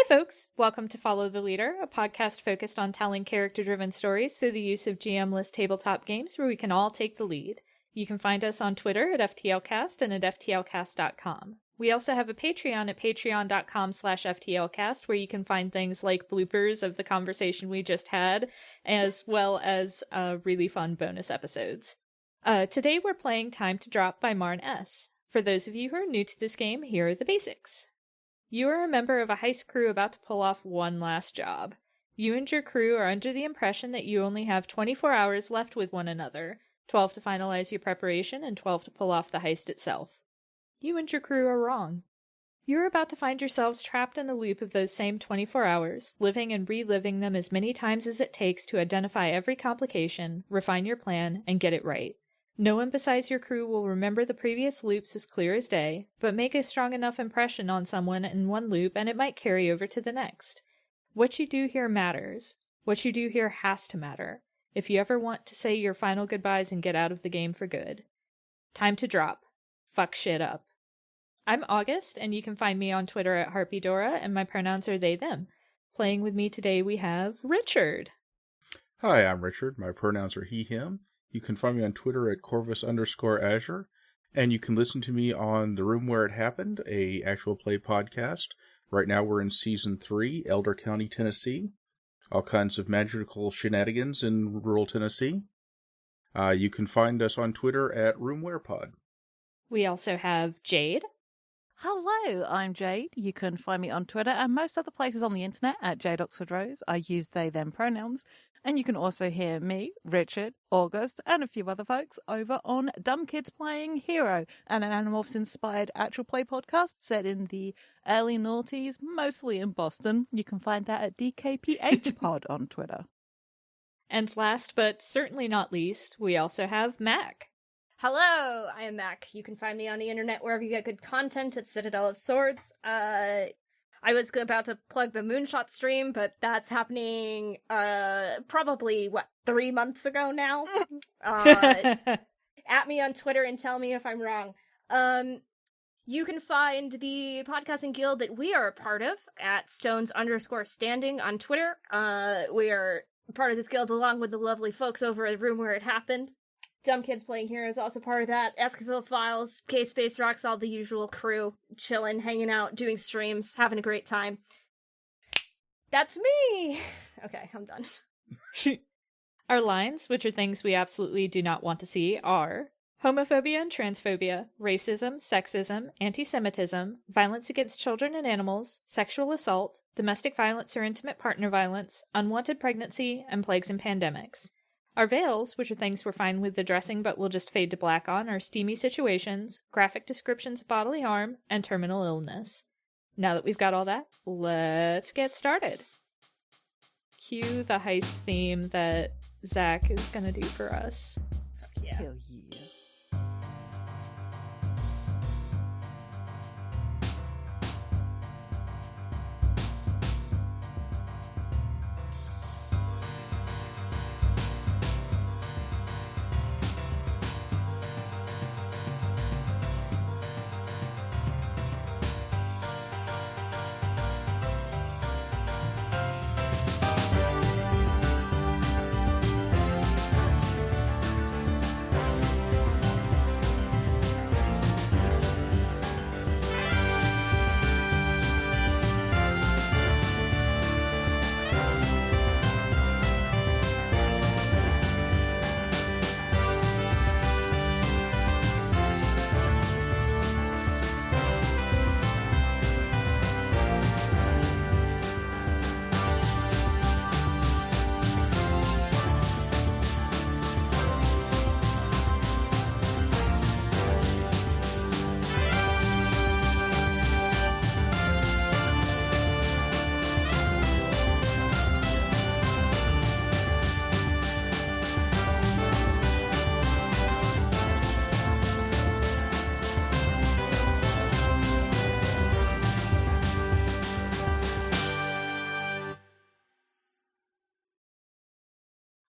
folks! Welcome to Follow the Leader, a podcast focused on telling character-driven stories through the use of GM-less tabletop games where we can all take the lead. You can find us on Twitter at FTLcast and at FTLcast.com. We also have a Patreon at patreon.com/FTLcast where you can find things like bloopers of the conversation we just had, as well as really fun bonus episodes. Today we're playing Time to Drop by Marn S. For those of you who are new to this game, here are the basics. You are a member of a heist crew about to pull off one last job. You and your crew are under the impression that you only have 24 hours left with one another, 12 to finalize your preparation and 12 to pull off the heist itself. You and your crew are wrong. You are about to find yourselves trapped in a loop of those same 24 hours, living and reliving them as many times as it takes to identify every complication, refine your plan, and get it right. No one besides your crew will remember the previous loops as clear as day, but make a strong enough impression on someone in one loop and it might carry over to the next. What you do here matters. What you do here has to matter, if you ever want to say your final goodbyes and get out of the game for good. Time to drop. Fuck shit up. I'm August, and you can find me on Twitter at HarpyDora, and my pronouns are they, them. Playing with me today we have Richard. Hi, I'm Richard. My pronouns are he, him. You can find me on Twitter at Corvus_Azure, and you can listen to me on The Room Where It Happened, a actual play podcast. Right now we're in Season 3, Elder County, Tennessee. All kinds of magical shenanigans in rural Tennessee. You can find us on Twitter at RoomWherePod. We also have Jade. Hello, I'm Jade. You can find me on Twitter and most other places on the internet at Jade Oxford Rose. I use they, them pronouns. And you can also hear me, Richard, August, and a few other folks over on Dumb Kids Playing Hero, an Animorphs-inspired actual play podcast set in the early noughties, mostly in Boston. You can find that at DKPHpod on Twitter. And last but certainly not least, we also have Mac. Hello, I am Mac. You can find me on the internet wherever you get good content at Citadel of Swords. I was about to plug the Moonshot stream, but that's happening, probably, 3 months ago now? At me on Twitter and tell me if I'm wrong. You can find the podcasting guild that we are a part of at Stones_standing on Twitter. We are part of this guild along with the lovely folks over at Room Where It Happened. Dumb Kids Playing Here is also part of that. Escafil Files, K-Space Rocks, all the usual crew. Chilling, hanging out, doing streams, having a great time. That's me! Okay, I'm done. Our lines, which are things we absolutely do not want to see, are homophobia and transphobia, racism, sexism, anti-Semitism, violence against children and animals, sexual assault, domestic violence or intimate partner violence, unwanted pregnancy, and plagues and pandemics. Our veils, which are things we're fine with addressing but will just fade to black on, are steamy situations, graphic descriptions of bodily harm, and terminal illness. Now that we've got all that, let's get started. Cue the heist theme that Zach is gonna do for us. Fuck yeah. Hell yeah.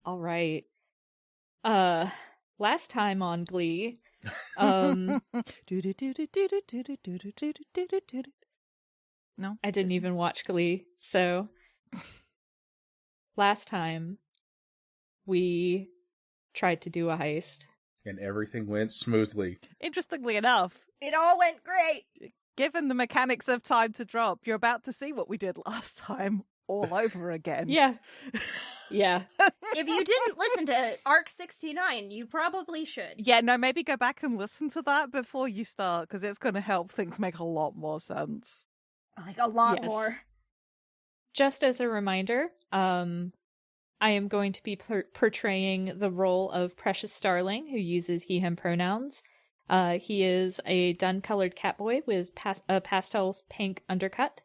All right. Last time on Glee, No? I didn't even watch Glee. So last time we tried to do a heist. And everything went smoothly. Interestingly enough, It all went great. given the mechanics of time to drop, you're about to see what we did last time all over again. Yeah. Yeah. If you didn't listen to Arc 69, you probably should. Yeah, no, maybe go back and listen to that before you start, because it's going to help things make a lot more sense. Like, a lot Yes. more. Just as a reminder, I am going to be portraying the role of Precious Starling, who uses he, him pronouns. He is a dun-colored catboy with a pastel pink undercut.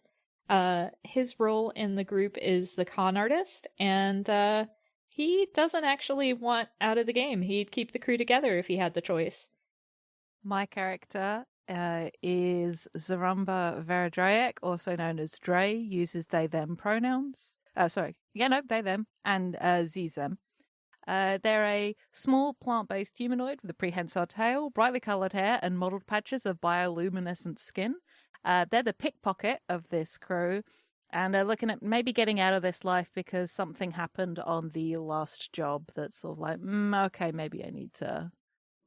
His role in the group is the con artist, and he doesn't actually want out of the game. He'd keep the crew together if he had the choice. My character is Zarumba Veradraic, also known as Dre, uses they, them pronouns. They, them, and Zizem. They're a small plant-based humanoid with a prehensile tail, brightly coloured hair, and mottled patches of bioluminescent skin. They're the pickpocket of this crew, and they're looking at maybe getting out of this life because something happened on the last job that's sort of like, okay, maybe I need to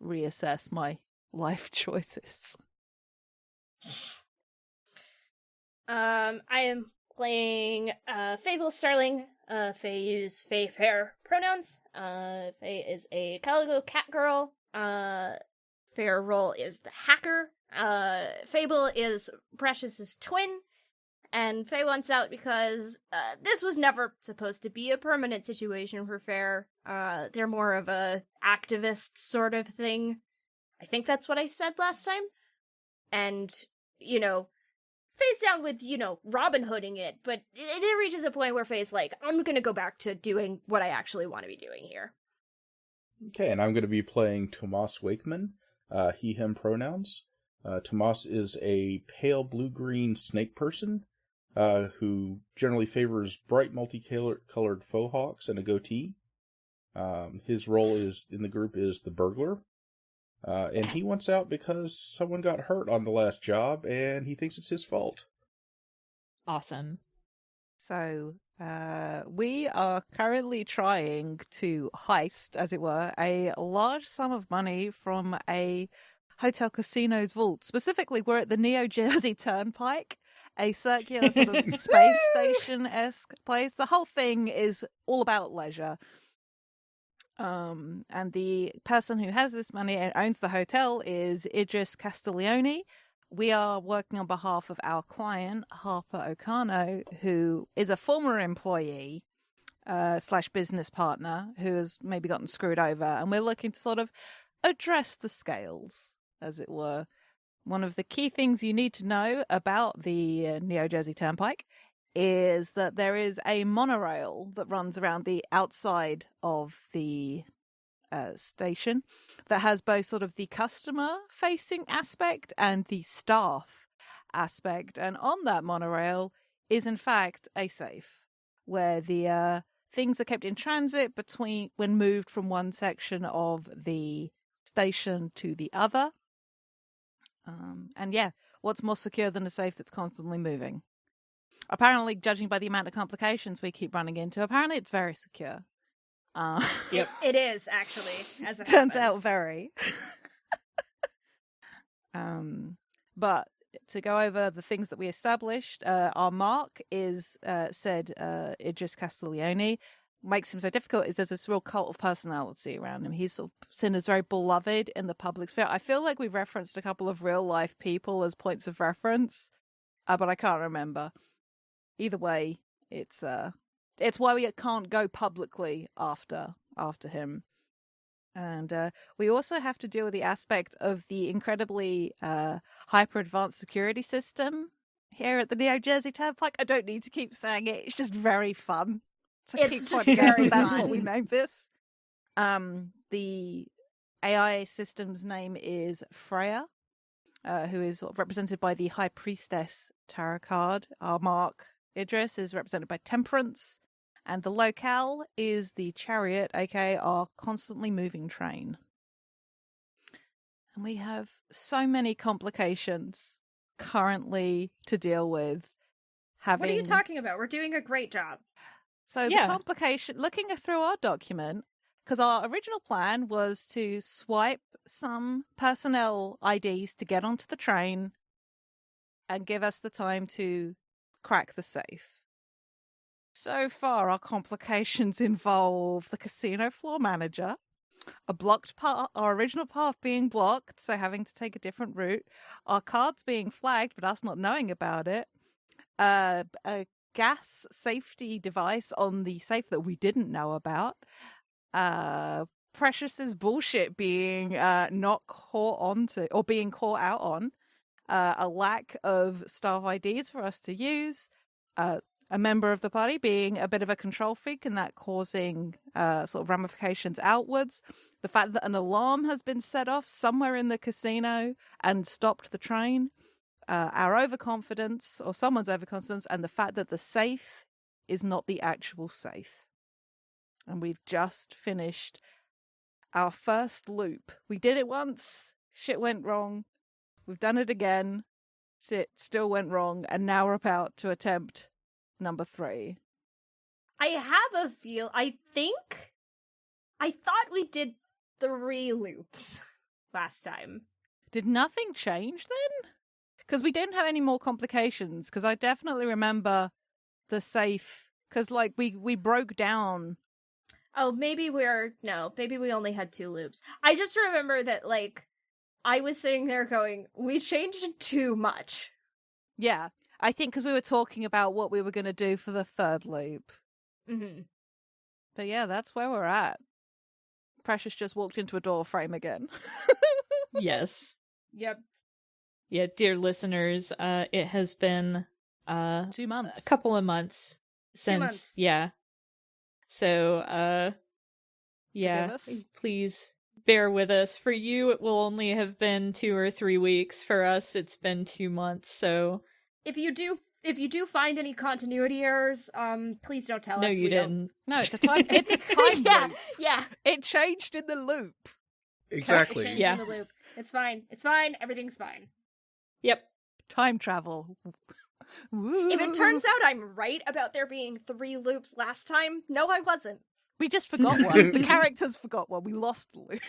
reassess my life choices. I am playing Fable Starling. Faye use Faye Fair pronouns. Faye is a calico cat girl. Fair role is the hacker. Fable is Precious's twin. And Faye wants out because this was never supposed to be a permanent situation for Fair. They're more of a activist sort of thing. I think that's what I said last time. And, Faye's down with, Robin Hooding it, but it reaches a point where Faye's like, I'm gonna go back to doing what I actually want to be doing here. Okay, and I'm going to be playing Tomas Wakeman, he, him pronouns. Tomas is a pale blue-green snake person who generally favors bright multicolored faux hawks and a goatee. His role in the group is the burglar. And he wants out because someone got hurt on the last job, and he thinks it's his fault. Awesome. So, we are currently trying to heist, as it were, a large sum of money from a hotel casino's vault. Specifically, we're at the New Jersey Turnpike, a circular sort of space station-esque place. The whole thing is all about leisure. And the person who has this money and owns the hotel is Idris Castiglione. We are working on behalf of our client, Harper Okano, who is a former employee / business partner who has maybe gotten screwed over. And we're looking to sort of address the scales, as it were. One of the key things you need to know about the New Jersey Turnpike is that there is a monorail that runs around the outside of the station that has both sort of the customer-facing aspect and the staff aspect. And on that monorail is, in fact, a safe where the things are kept in transit when moved from one section of the station to the other. And yeah, what's more secure than a safe that's constantly moving? Apparently, judging by the amount of complications we keep running into, apparently it's very secure. Yep. It is, actually, as it turns happens. out very. But to go over the things that we established, our mark is said Idris Castiglione. Makes him so difficult is there's this real cult of personality around him. He's sort of seen as very beloved in the public sphere. I feel like we've referenced a couple of real life people as points of reference, but I can't remember. Either way, it's why we can't go publicly after him. And we also have to deal with the aspect of the incredibly hyper-advanced security system here at the New Jersey Turnpike. I don't need to keep saying it. It's just very fun. It's just very That's fun. what we named this. The AI system's name is Freya, who is represented by the High Priestess tarot card. Our mark, Idris, is represented by Temperance. And the locale is the Chariot, aka our constantly moving train. And we have so many complications currently to deal with. having... What are you talking about? We're doing a great job. So the complication, looking through our document, because our original plan was to swipe some personnel IDs to get onto the train and give us the time to crack the safe. So far, our complications involve the casino floor manager, a blocked path, our original path being blocked, so having to take a different route, our cards being flagged, but us not knowing about it, a gas safety device on the safe that we didn't know about, Precious's bullshit being not caught onto or being caught out on, a lack of staff IDs for us to use, a member of the party being a bit of a control freak and that causing sort of ramifications outwards, the fact that an alarm has been set off somewhere in the casino and stopped the train, our overconfidence or someone's overconfidence, and the fact that the safe is not the actual safe. And we've just finished our first loop. We did it once, shit went wrong. We've done it again, it still went wrong, and now we're about to attempt number 3. I have a feel. I thought we did 3 loops last time. Did nothing change then? Because we didn't have any more complications. Because I definitely remember the safe. Because like we broke down. Oh, maybe we only had 2 loops. I just remember that like I was sitting there going, we changed too much. Yeah. I think because we were talking about what we were going to do for the 3rd loop. Mm-hmm. But yeah, that's where we're at. Precious just walked into a door frame again. Yes. Yep. Yeah, dear listeners, it has been 2 months. A couple of months since 2 months. Yeah. So yeah, please bear with us. For you it will only have been 2 or 3 weeks. For us it's been 2 months. So if you do find any continuity errors, please don't tell us. No, you didn't. No, it's a time yeah, loop. Yeah. It changed in the loop. Exactly. It changed in the loop. It's fine. It's fine. Everything's fine. Yep. Time travel. If it turns out I'm right about there being 3 loops last time, no, I wasn't. We just forgot one. The characters forgot one. We lost the loop.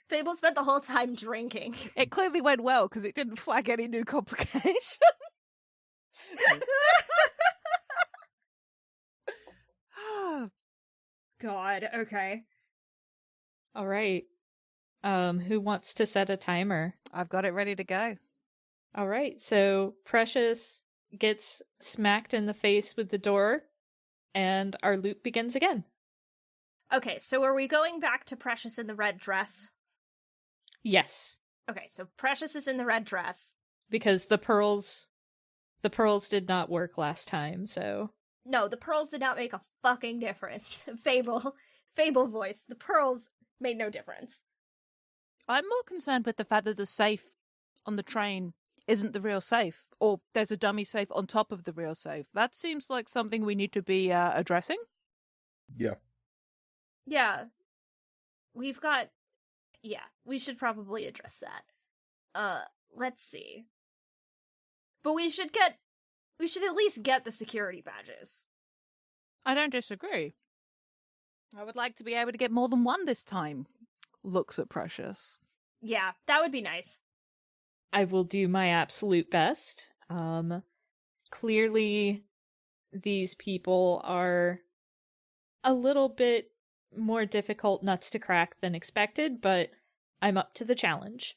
Fable spent the whole time drinking. It clearly went well because it didn't flag any new complications. God, okay. All right. Who wants to set a timer? I've got it ready to go. All right. So Precious gets smacked in the face with the door and our loop begins again. Okay, so are we going back to Precious in the red dress? Yes. Okay, so Precious is in the red dress. Because the pearls did not work last time, so... No, the pearls did not make a fucking difference. Fable voice. The pearls made no difference. I'm more concerned with the fact that the safe on the train isn't the real safe, or there's a dummy safe on top of the real safe. That seems like something we need to be addressing. Yeah. Yeah. We should probably address that. Let's see. But we should at least get the security badges. I don't disagree. I would like to be able to get more than one this time. Looks at Precious. Yeah, that would be nice. I will do my absolute best. Clearly, these people are a little bit more difficult nuts to crack than expected, but I'm up to the challenge.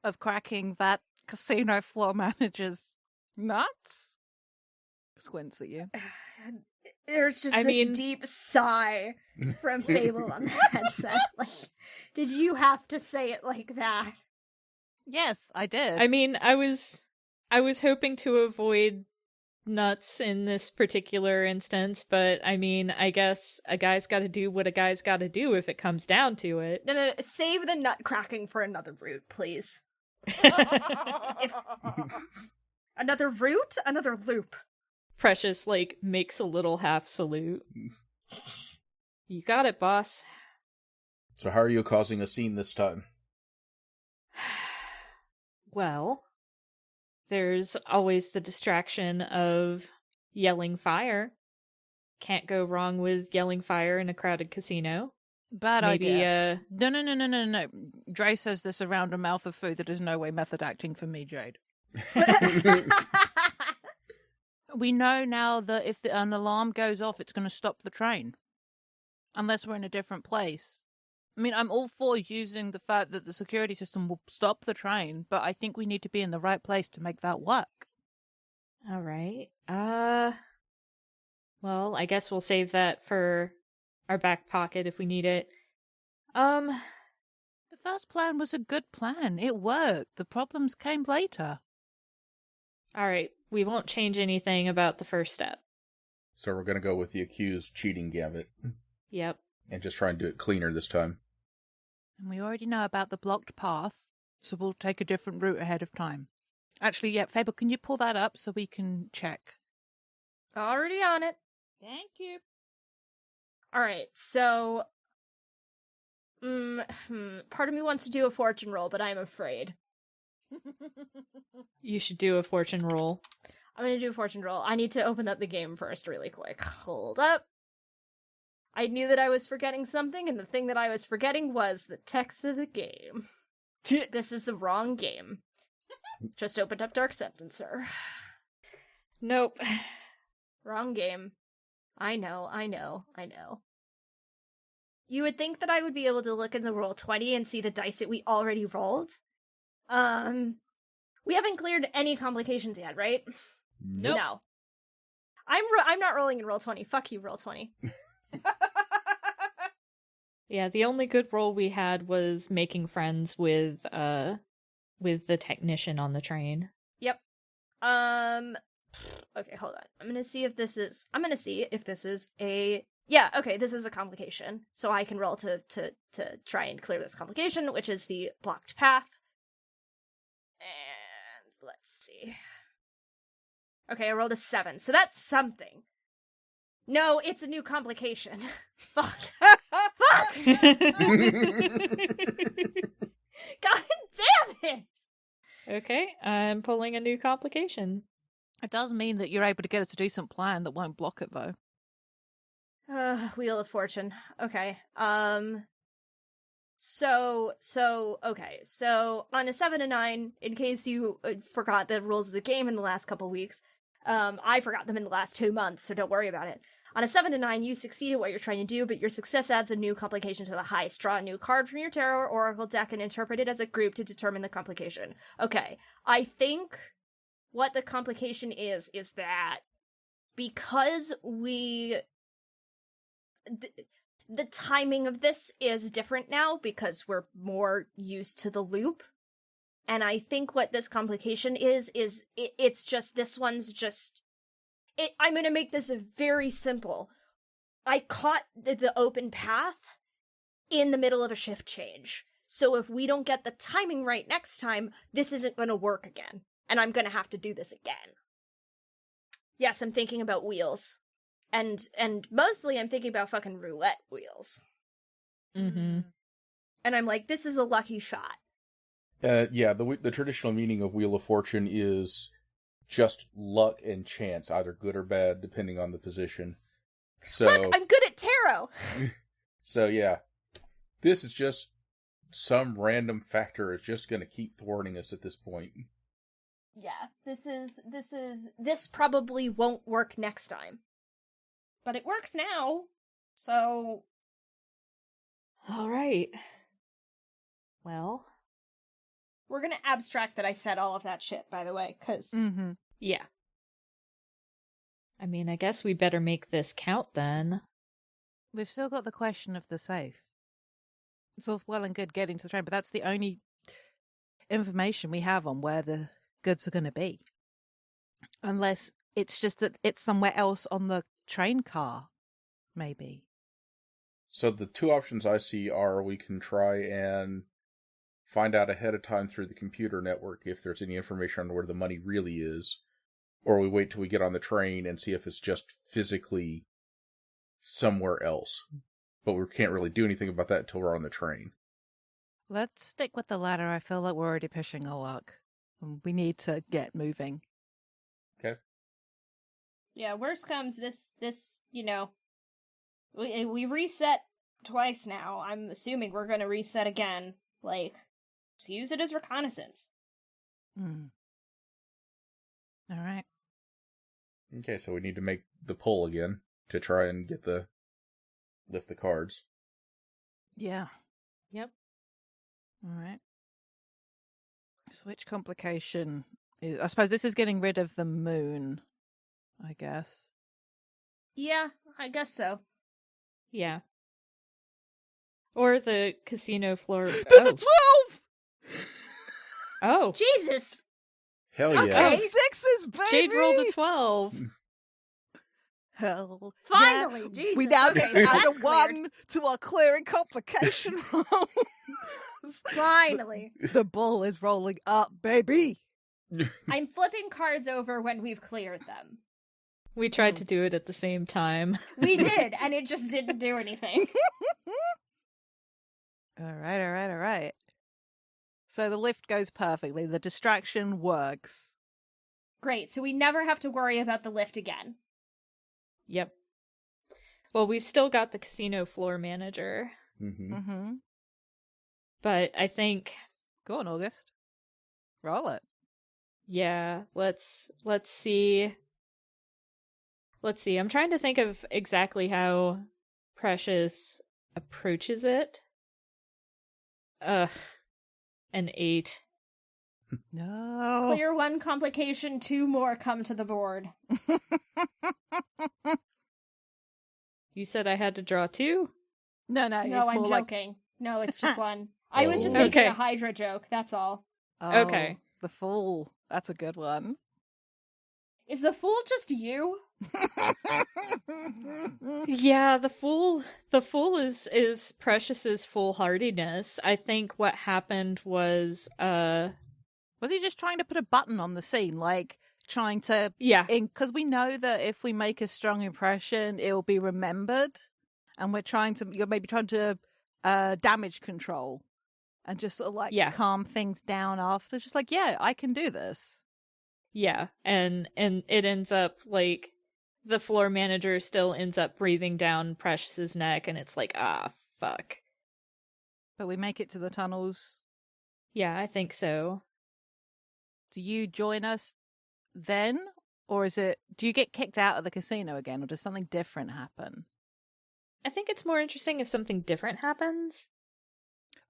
Of cracking that casino floor manager's nuts? Squints at you. There's just this deep sigh from Fable on the headset. Like, did you have to say it like that? Yes, I did. I mean, I was hoping to avoid nuts in this particular instance, but I mean, I guess a guy's got to do what a guy's got to do if it comes down to it. No, save the nut cracking for another route, please. Another route? Another loop. Precious, makes a little half salute. You got it, boss. So how are you causing a scene this time? Well, There's always the distraction of yelling fire. Can't go wrong with yelling fire in a crowded casino. Bad Maybe, idea. No. Dre says this around a mouth of food. That is no way method acting for me, Jade. We know now that if an alarm goes off, it's going to stop the train. Unless we're in a different place. I mean, I'm all for using the fact that the security system will stop the train, but I think we need to be in the right place to make that work. All right. Well, I guess we'll save that for our back pocket if we need it. The first plan was a good plan. It worked. The problems came later. All right. We won't change anything about the first step. So we're going to go with the accused cheating gambit. Yep. And just try and do it cleaner this time. And we already know about the blocked path, so we'll take a different route ahead of time. Actually, yeah, Fable, can you pull that up so we can check? Already on it. Thank you. All right, so part of me wants to do a fortune roll, but I'm afraid. You should do a fortune roll. I'm going to do a fortune roll. I need to open up the game first really quick. Hold up. I knew that I was forgetting something, and the thing that I was forgetting was the text of the game. This is the wrong game. Just opened up Dark Sentencer. Nope. Wrong game. I know. You would think that I would be able to look in the Roll20 and see the dice that we already rolled. We haven't cleared any complications yet, right? Nope. No. I'm not rolling in Roll20. Fuck you, Roll20. Yeah, the only good roll we had was making friends with the technician on the train. Yep. Okay, hold on. I'm gonna see if this is a... Yeah, okay, this is a complication. So I can roll to try and clear this complication, which is the blocked path. And let's see. Okay, I rolled a 7, so that's something. No, it's a new complication. Fuck. Fuck! God damn it! Okay, I'm pulling a new complication. It does mean that you're able to get us a decent plan that won't block it, though. Wheel of Fortune. Okay. So on a 7 and 9, in case you forgot the rules of the game in the last couple weeks, I forgot them in the last 2 months, so don't worry about it. On a 7 and 9, you succeed at what you're trying to do, but your success adds a new complication to the heist. Draw a new card from your tarot or oracle deck and interpret it as a group to determine the complication. Okay, I think what the complication is that because the timing of this is different now because we're more used to the loop. And I think what this complication is it's just, this one's just... I'm going to make this very simple. I caught the open path in the middle of a shift change. So if we don't get the timing right next time, this isn't going to work again. And I'm going to have to do this again. Yes, I'm thinking about wheels. And mostly I'm thinking about fucking roulette wheels. Mm-hmm. And I'm like, this is a lucky shot. Yeah, the traditional meaning of Wheel of Fortune is just luck and chance, either good or bad, depending on the position. So, look, I'm good at tarot! So yeah, this is just some random factor is just going to keep thwarting us at this point. Yeah, this probably won't work next time. But it works now, so... Alright. Well... We're gonna abstract that I said all of that shit, by the way, because... Mm-hmm. Yeah. I mean, I guess we better make this count then. We've still got the question of the safe. It's all well and good getting to the train, but that's the only information we have on where the goods are going to be. Unless it's just that it's somewhere else on the train car, maybe. So the two options I see are we can try and find out ahead of time through the computer network if there's any information on where the money really is, or we wait till we get on the train and see if it's just physically somewhere else. But we can't really do anything about that until we're on the train. Let's stick with the latter. I feel like we're already pushing our luck. We need to get moving. Okay. Yeah, worst comes this, we reset twice now. I'm assuming we're gonna reset again. Like, just use it as reconnaissance. All right. Okay, so we need to make the pull again to try and lift the cards. Yeah. Yep. All right. So which complication is... I suppose this is getting rid of the moon, I guess. Yeah, I guess so. Yeah. Or the casino floor. That's a 12! Oh. Jesus! Hell Okay, yeah. sixes, baby! Jade rolled a 12. Hell. Finally, yeah. Jesus. We now Okay, get to add a that's cleared. 1 to our clearing complication roll. Finally. The ball is rolling up, baby. I'm flipping cards over when we've cleared them. We tried to do it at the same time. We did, and it just didn't do anything. All right. So the lift goes perfectly. The distraction works. Great, so we never have to worry about the lift again. Yep. Well, we've still got the casino floor manager, Mm-hmm. but I think, Go on, August. Roll it. yeah, let's see. Let's see. I'm trying to think of exactly how Precious approaches it. Ugh. An 8. No. Clear 1 complication, 2 more come to the board. You said I had to draw 2? No, No, it's I'm more like... joking. No, it's just 1. I was just Oh. making Okay. a Hydra joke, that's all. Oh, Okay. The fool. That's a good one. Is the fool just you? Yeah, the fool is Precious's foolhardiness. I think what happened was Was he just trying to put a button on the scene? Like, trying to... yeah. Because we know that if we make a strong impression, it will be remembered. And you're maybe trying to damage control. And just sort of like calm things down after. Just like, yeah, I can do this. Yeah, and it ends up like the floor manager still ends up breathing down Precious's neck, and it's like, fuck. But we make it to the tunnels. Yeah, I think so. Do you join us then? Or do you get kicked out of the casino again? Or does something different happen? I think it's more interesting if something different happens.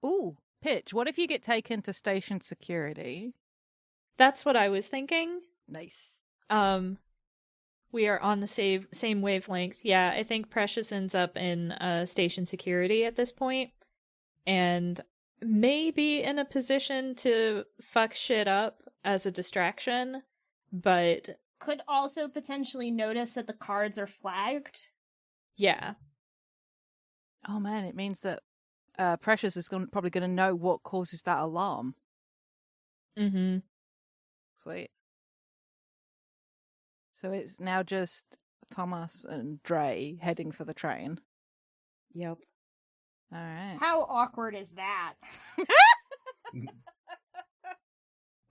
Ooh, pitch. What if you get taken to station security? That's what I was thinking. Nice. We are on the same wavelength. Yeah, I think Precious ends up in station security at this point, and maybe in a position to fuck shit up as a distraction, but Could also potentially notice that the cards are flagged. yeah. Oh man, it means that Precious is probably going to know what causes that alarm. Mm-hmm. Sweet. So it's now just Thomas and Dre heading for the train. Yep. All right. How awkward is that?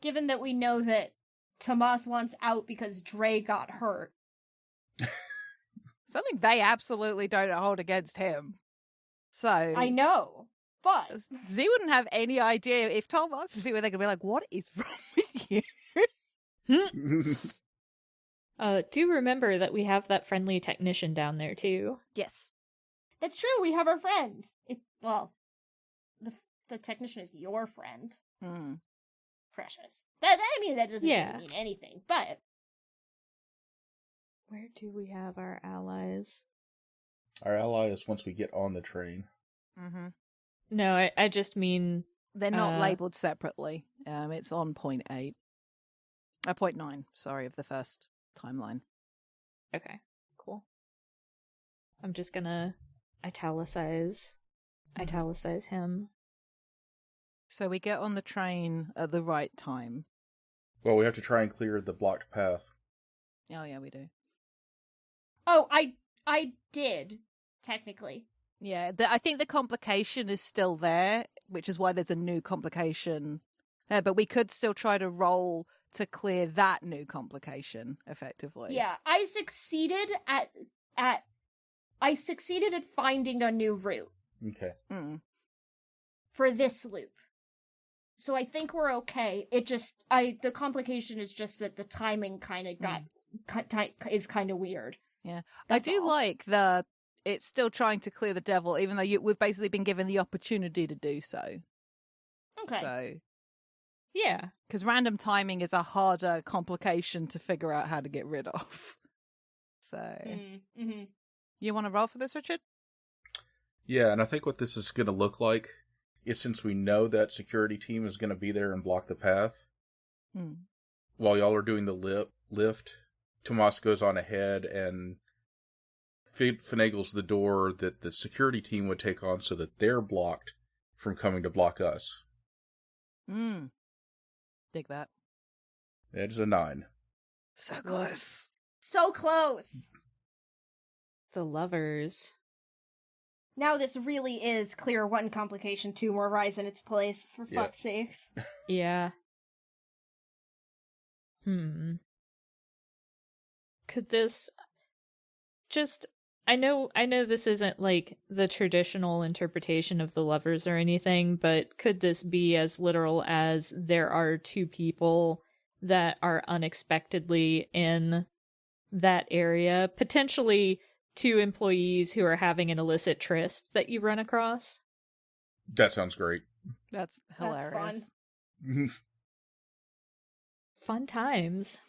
Given that we know that Tomas wants out because Dre got hurt. Something they absolutely don't hold against him. So I know, but Z wouldn't have any idea if Thomas is they could be like, "What is wrong with you?" Do remember that we have that friendly technician down there too. Yes. that's true. We have our friend. The technician is your friend, Precious. That doesn't really mean anything. But where do we have our allies? Our ally is once we get on the train. Mm-hmm. No, I just mean They're not labeled separately. It's on point 8. 0.9, sorry, of the first timeline. okay, cool. I'm just gonna italicize him. So we get on the train at the right time. Well, we have to try and clear the blocked path. Oh yeah, we do. oh, I did technically. Yeah, I think the complication is still there, which is why there's a new complication. But we could still try to roll to clear that new complication effectively. Yeah, I succeeded at finding a new route Okay. for this loop. So I think we're okay. The complication is just that the timing kind of is kind of weird. Yeah. That's I do all. like it's still trying to clear the devil, even though we've basically been given the opportunity to do so. Okay. So, Yeah. because random timing is a harder complication to figure out how to get rid of. So, Mm-hmm. You want to roll for this, Richard? Yeah, and I think what this is going to look like is, since we know that security team is going to be there and block the path, while y'all are doing the lift, Tomas goes on ahead and finagles the door that the security team would take on so that they're blocked from coming to block us. Dig that. That is a 9. So close. So close. The lovers. Now this really is clear one complication, 2 more rise in its place, for fuck's sakes. Yeah. Could this just... I know this isn't like the traditional interpretation of the lovers or anything, but could this be as literal as there are 2 people that are unexpectedly in that area? Potentially 2 employees who are having an illicit tryst that you run across? That sounds great. That's hilarious. That's Fun times.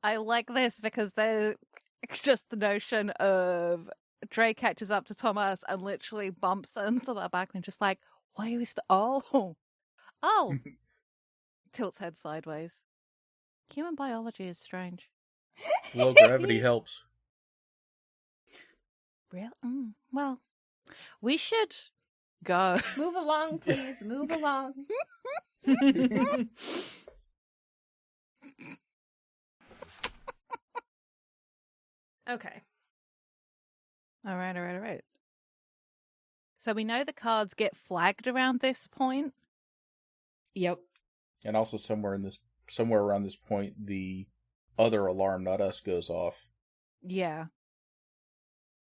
I like this because they're just the notion of Dre catches up to Thomas and literally bumps into that back and just like, why are we oh. Tilts head sideways. Human biology is strange. Low gravity helps. Real? Well, we should go. Move along, please. Move along. Okay. All right. So we know the cards get flagged around this point. Yep. And also somewhere around this point, the other alarm, not us, goes off. Yeah.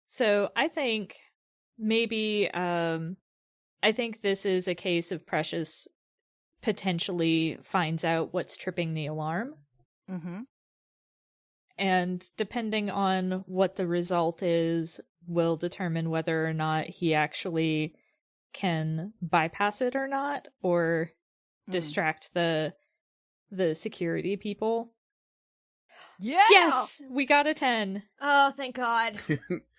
So I think maybe, I think this is a case of Precious potentially finds out what's tripping the alarm. Mm-hmm. And depending on what the result is, will determine whether or not he actually can bypass it or not, or distract the security people. Yeah! Yes! We got a 10. Oh, thank God.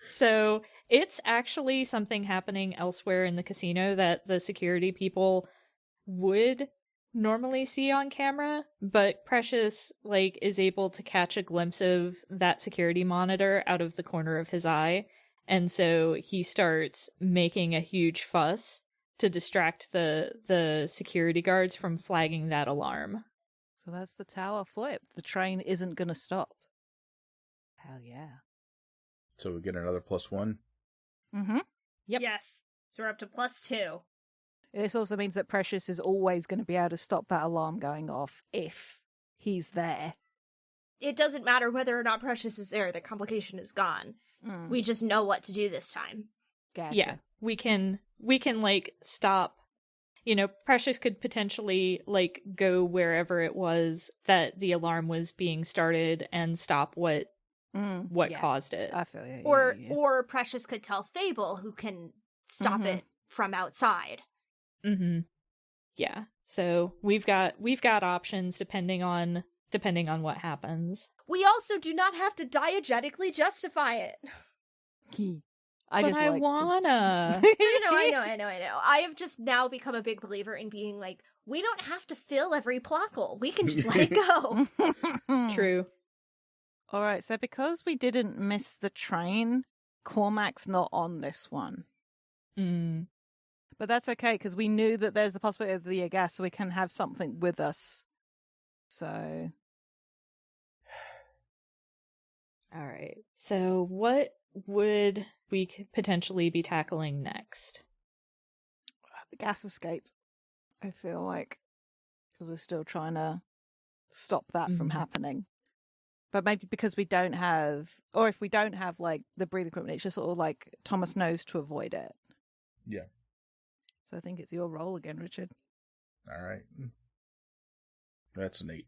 So it's actually something happening elsewhere in the casino that the security people would normally see on camera, but Precious is able to catch a glimpse of that security monitor out of the corner of his eye, and so he starts making a huge fuss to distract the security guards from flagging that alarm. So that's the tower flip. The train isn't gonna stop. Hell yeah. So we get another +1. Mm-hmm. Yep. Yes. So we're up to +2. This also means that Precious is always going to be able to stop that alarm going off if he's there. It doesn't matter whether or not Precious is there. The complication is gone. We just know what to do this time. Gotcha. Yeah, we can stop. Precious could potentially go wherever it was that the alarm was being started and stop what caused it. I feel you. Or Precious could tell Fable, who can stop it from outside. Mm-hmm. Yeah. So we've got options depending on what happens. We also do not have to diegetically justify it. I wanna. I know. I have just now become a big believer in being like, we don't have to fill every plot hole. We can just let it go. True. All right. So because we didn't miss the train, Cormac's not on this one. But that's okay, because we knew that there's the possibility of the gas, so we can have something with us. So. All right. So what would we potentially be tackling next? The gas escape, I feel like. So we're still trying to stop that from Mhm. happening. But maybe because we don't have, or if we don't have, like, the breathing equipment, it's just sort of like Thomas knows to avoid it. Yeah. So I think it's your role again, Richard. All right. That's an 8.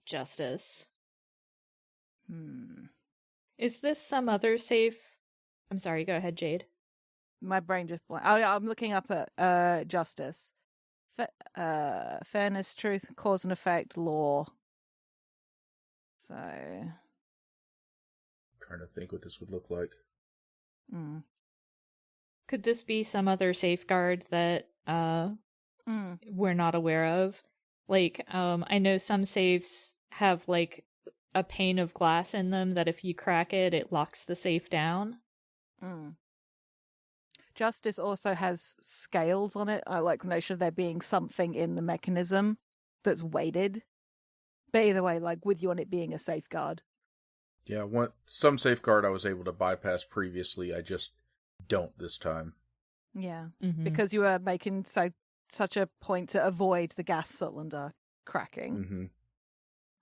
Justice. Is Is this some other safe? I'm sorry, go ahead, Jade. My brain just blank. Oh, yeah, I'm looking up at justice. Fairness, truth, cause and effect, law. So... Trying to think what this would look like. Could this be some other safeguard that we're not aware of? Like, I know some safes have, like, a pane of glass in them that if you crack it, it locks the safe down. Justice also has scales on it. I like the notion of there being something in the mechanism that's weighted. But either way, like, with you on it being a safeguard. Yeah, some safeguard I was able to bypass previously. I just don't this time. Yeah, Mhm. because you were making such a point to avoid the gas cylinder cracking. Mm-hmm.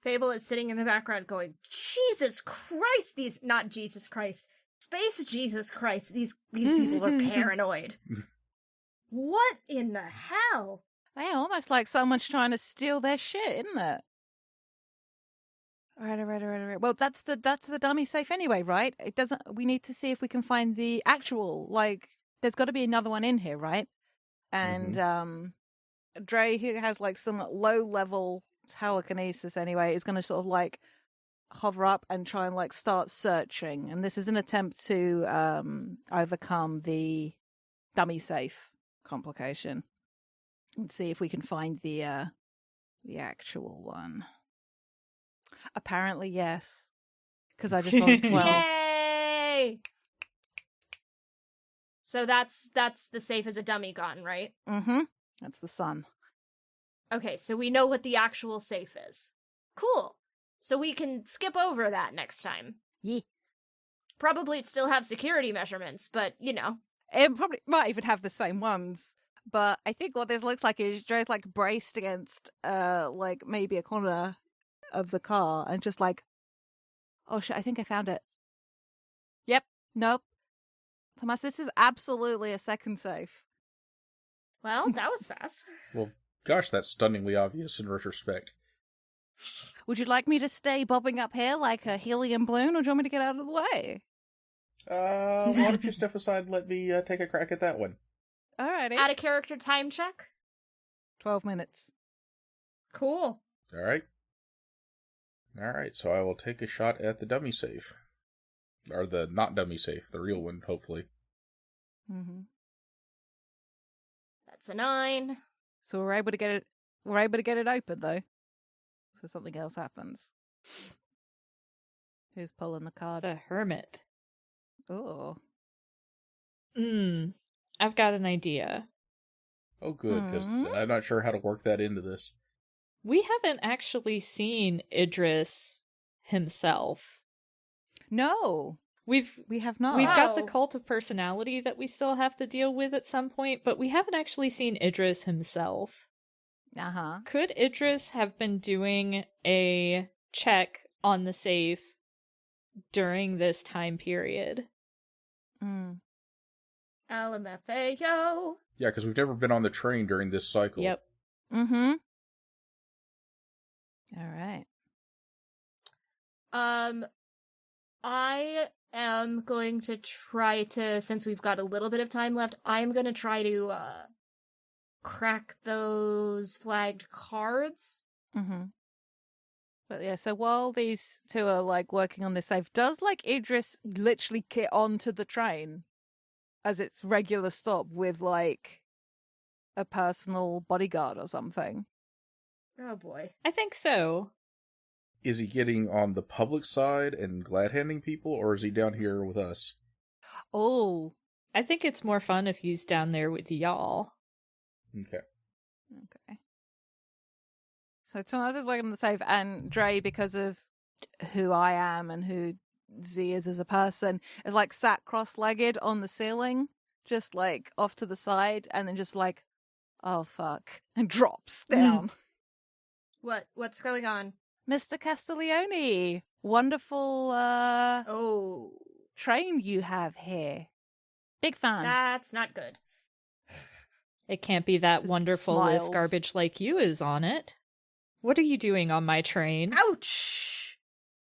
Fable is sitting in the background going, Jesus Christ, not Jesus Christ, Space Jesus Christ, these people are paranoid. What in the hell? Yeah, almost like someone's trying to steal their shit, isn't it? All right. Well, that's the dummy safe anyway, right? It doesn't. We need to see if we can find the actual. Like, there's got to be another one in here, right? And Dre, who has like some low level telekinesis anyway, is going to sort of like hover up and try and like start searching. And this is an attempt to overcome the dummy safe complication and see if we can find the actual one. Apparently, yes. Because I just rolled 12. Yay! So that's the safe as a dummy gone, right? Mm-hmm. That's the sun. Okay, so we know what the actual safe is. Cool. So we can skip over that next time. Yeah. Probably it still have security measurements, but, you know. It probably might even have the same ones. But I think what this looks like is Joe's like braced against like maybe a corner of the car and just like, oh shit, I think I found it. Yep. Nope. Thomas, this is absolutely a second safe. Well, that was fast. Well, gosh, that's stunningly obvious in retrospect. Would you like me to stay bobbing up here like a helium balloon, or do you want me to get out of the way? Why don't you step aside and let me take a crack at that one? Alrighty. Add a character time check. 12 minutes. Cool. All right, so I will take a shot at the dummy safe. Or the not dummy safe, the real one, hopefully. Mm-hmm. That's a 9. So we're able to get it. We're able to get it open though. So something else happens. Who's pulling the card? The hermit. Oh. I've got an idea. Oh, good, because I'm not sure how to work that into this. We haven't actually seen Idris himself. No, we have not. We've got the Oh. cult of personality that we still have to deal with at some point, but we haven't actually seen Idris himself. Uh-huh. Could Idris have been doing a check on the safe during this time period? LMFAO. Yeah, because we've never been on the train during this cycle. Yep. Mm-hmm. All right. I am going to try to, since we've got a little bit of time left, I'm going to try to crack those flagged cards. Mm-hmm. But yeah, so while these two are like working on this safe, does like Idris literally get onto the train as its regular stop with like a personal bodyguard or something? Oh boy. I think so. Is he getting on the public side and glad-handing people, or is he down here with us? Oh. I think it's more fun if he's down there with y'all. Okay. Okay. So Thomas is working on the safe, and Dre, because of who I am and who Z is as a person, is like sat cross-legged on the ceiling, just like off to the side, and then just like Oh, fuck. And drops down. What's going on? Mr. Castiglione, wonderful Oh, train you have here. Big fan. that's not good. It can't be that Just wonderful smiles. if garbage like you is on it. What are you doing on my train? Ouch!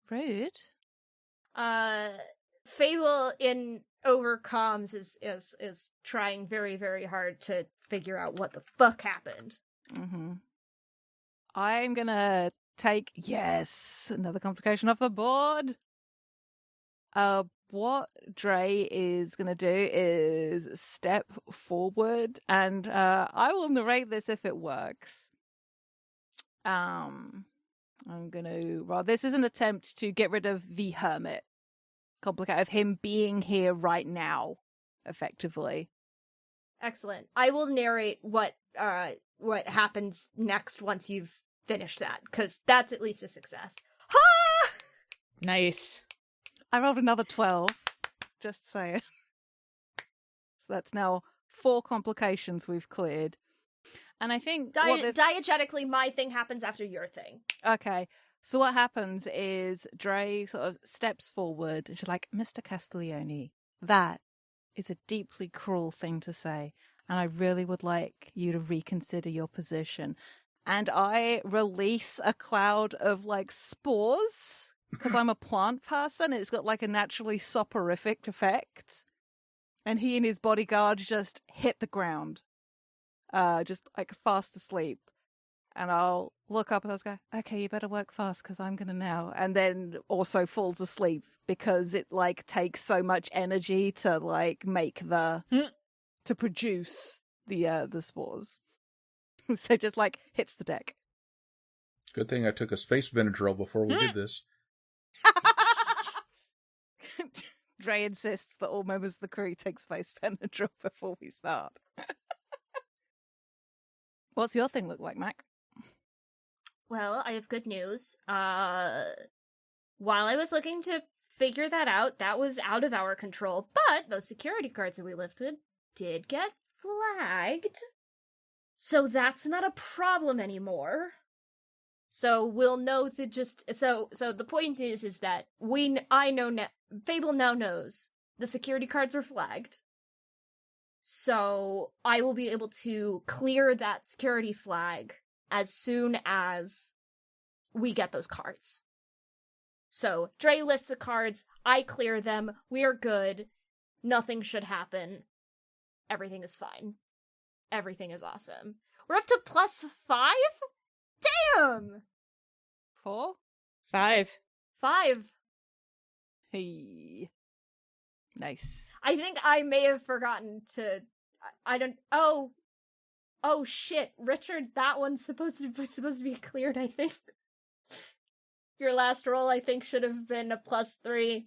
Rude. Fable in overcoms is trying very, very hard to figure out what the fuck happened. Mm-hmm. I'm gonna take, yes, another complication off the board. What Dre is gonna do is step forward, and I will narrate this if it works. I'm gonna. Well, this is an attempt to get rid of the hermit. Complicate of him being here right now, effectively. Excellent. I will narrate what happens next once you've finished that, because that's at least a success. Ha! Nice. I rolled another 12. Just saying. So that's now 4 complications we've cleared. And I think Diegetically, my thing happens after your thing. Okay. So what happens is Dre sort of steps forward and she's like, Mr. Castiglione, that is a deeply cruel thing to say. And I really would like you to reconsider your position. And I release a cloud of like spores because I'm a plant person and it's got like a naturally soporific effect. And he and his bodyguard just hit the ground, just like fast asleep. And I'll look up and I'll go, okay, you better work fast because I'm going to now. And then also falls asleep because it like takes so much energy to like make to produce the spores. So just like hits the deck. Good thing I took a space Benadryl before we did this. Dre insists that all members of the crew take space Benadryl before we start. What's your thing look like, Mac? Well, I have good news. While I was looking to figure that out, that was out of our control, but those security cards that we lifted did get flagged. So that's not a problem anymore. So we'll know to just so the point is that Fable now knows the security cards were flagged. So I will be able to clear that security flag as soon as we get those cards. So Dre lifts the cards, I clear them, we're good, nothing should happen, everything is fine. Everything is awesome. We're up to +5? Damn! 4? 5. 5. Hey. Nice. I think I may have forgotten to... Oh shit, Richard, that one's supposed to be cleared, I think. Your last roll, I think, should have been a +3.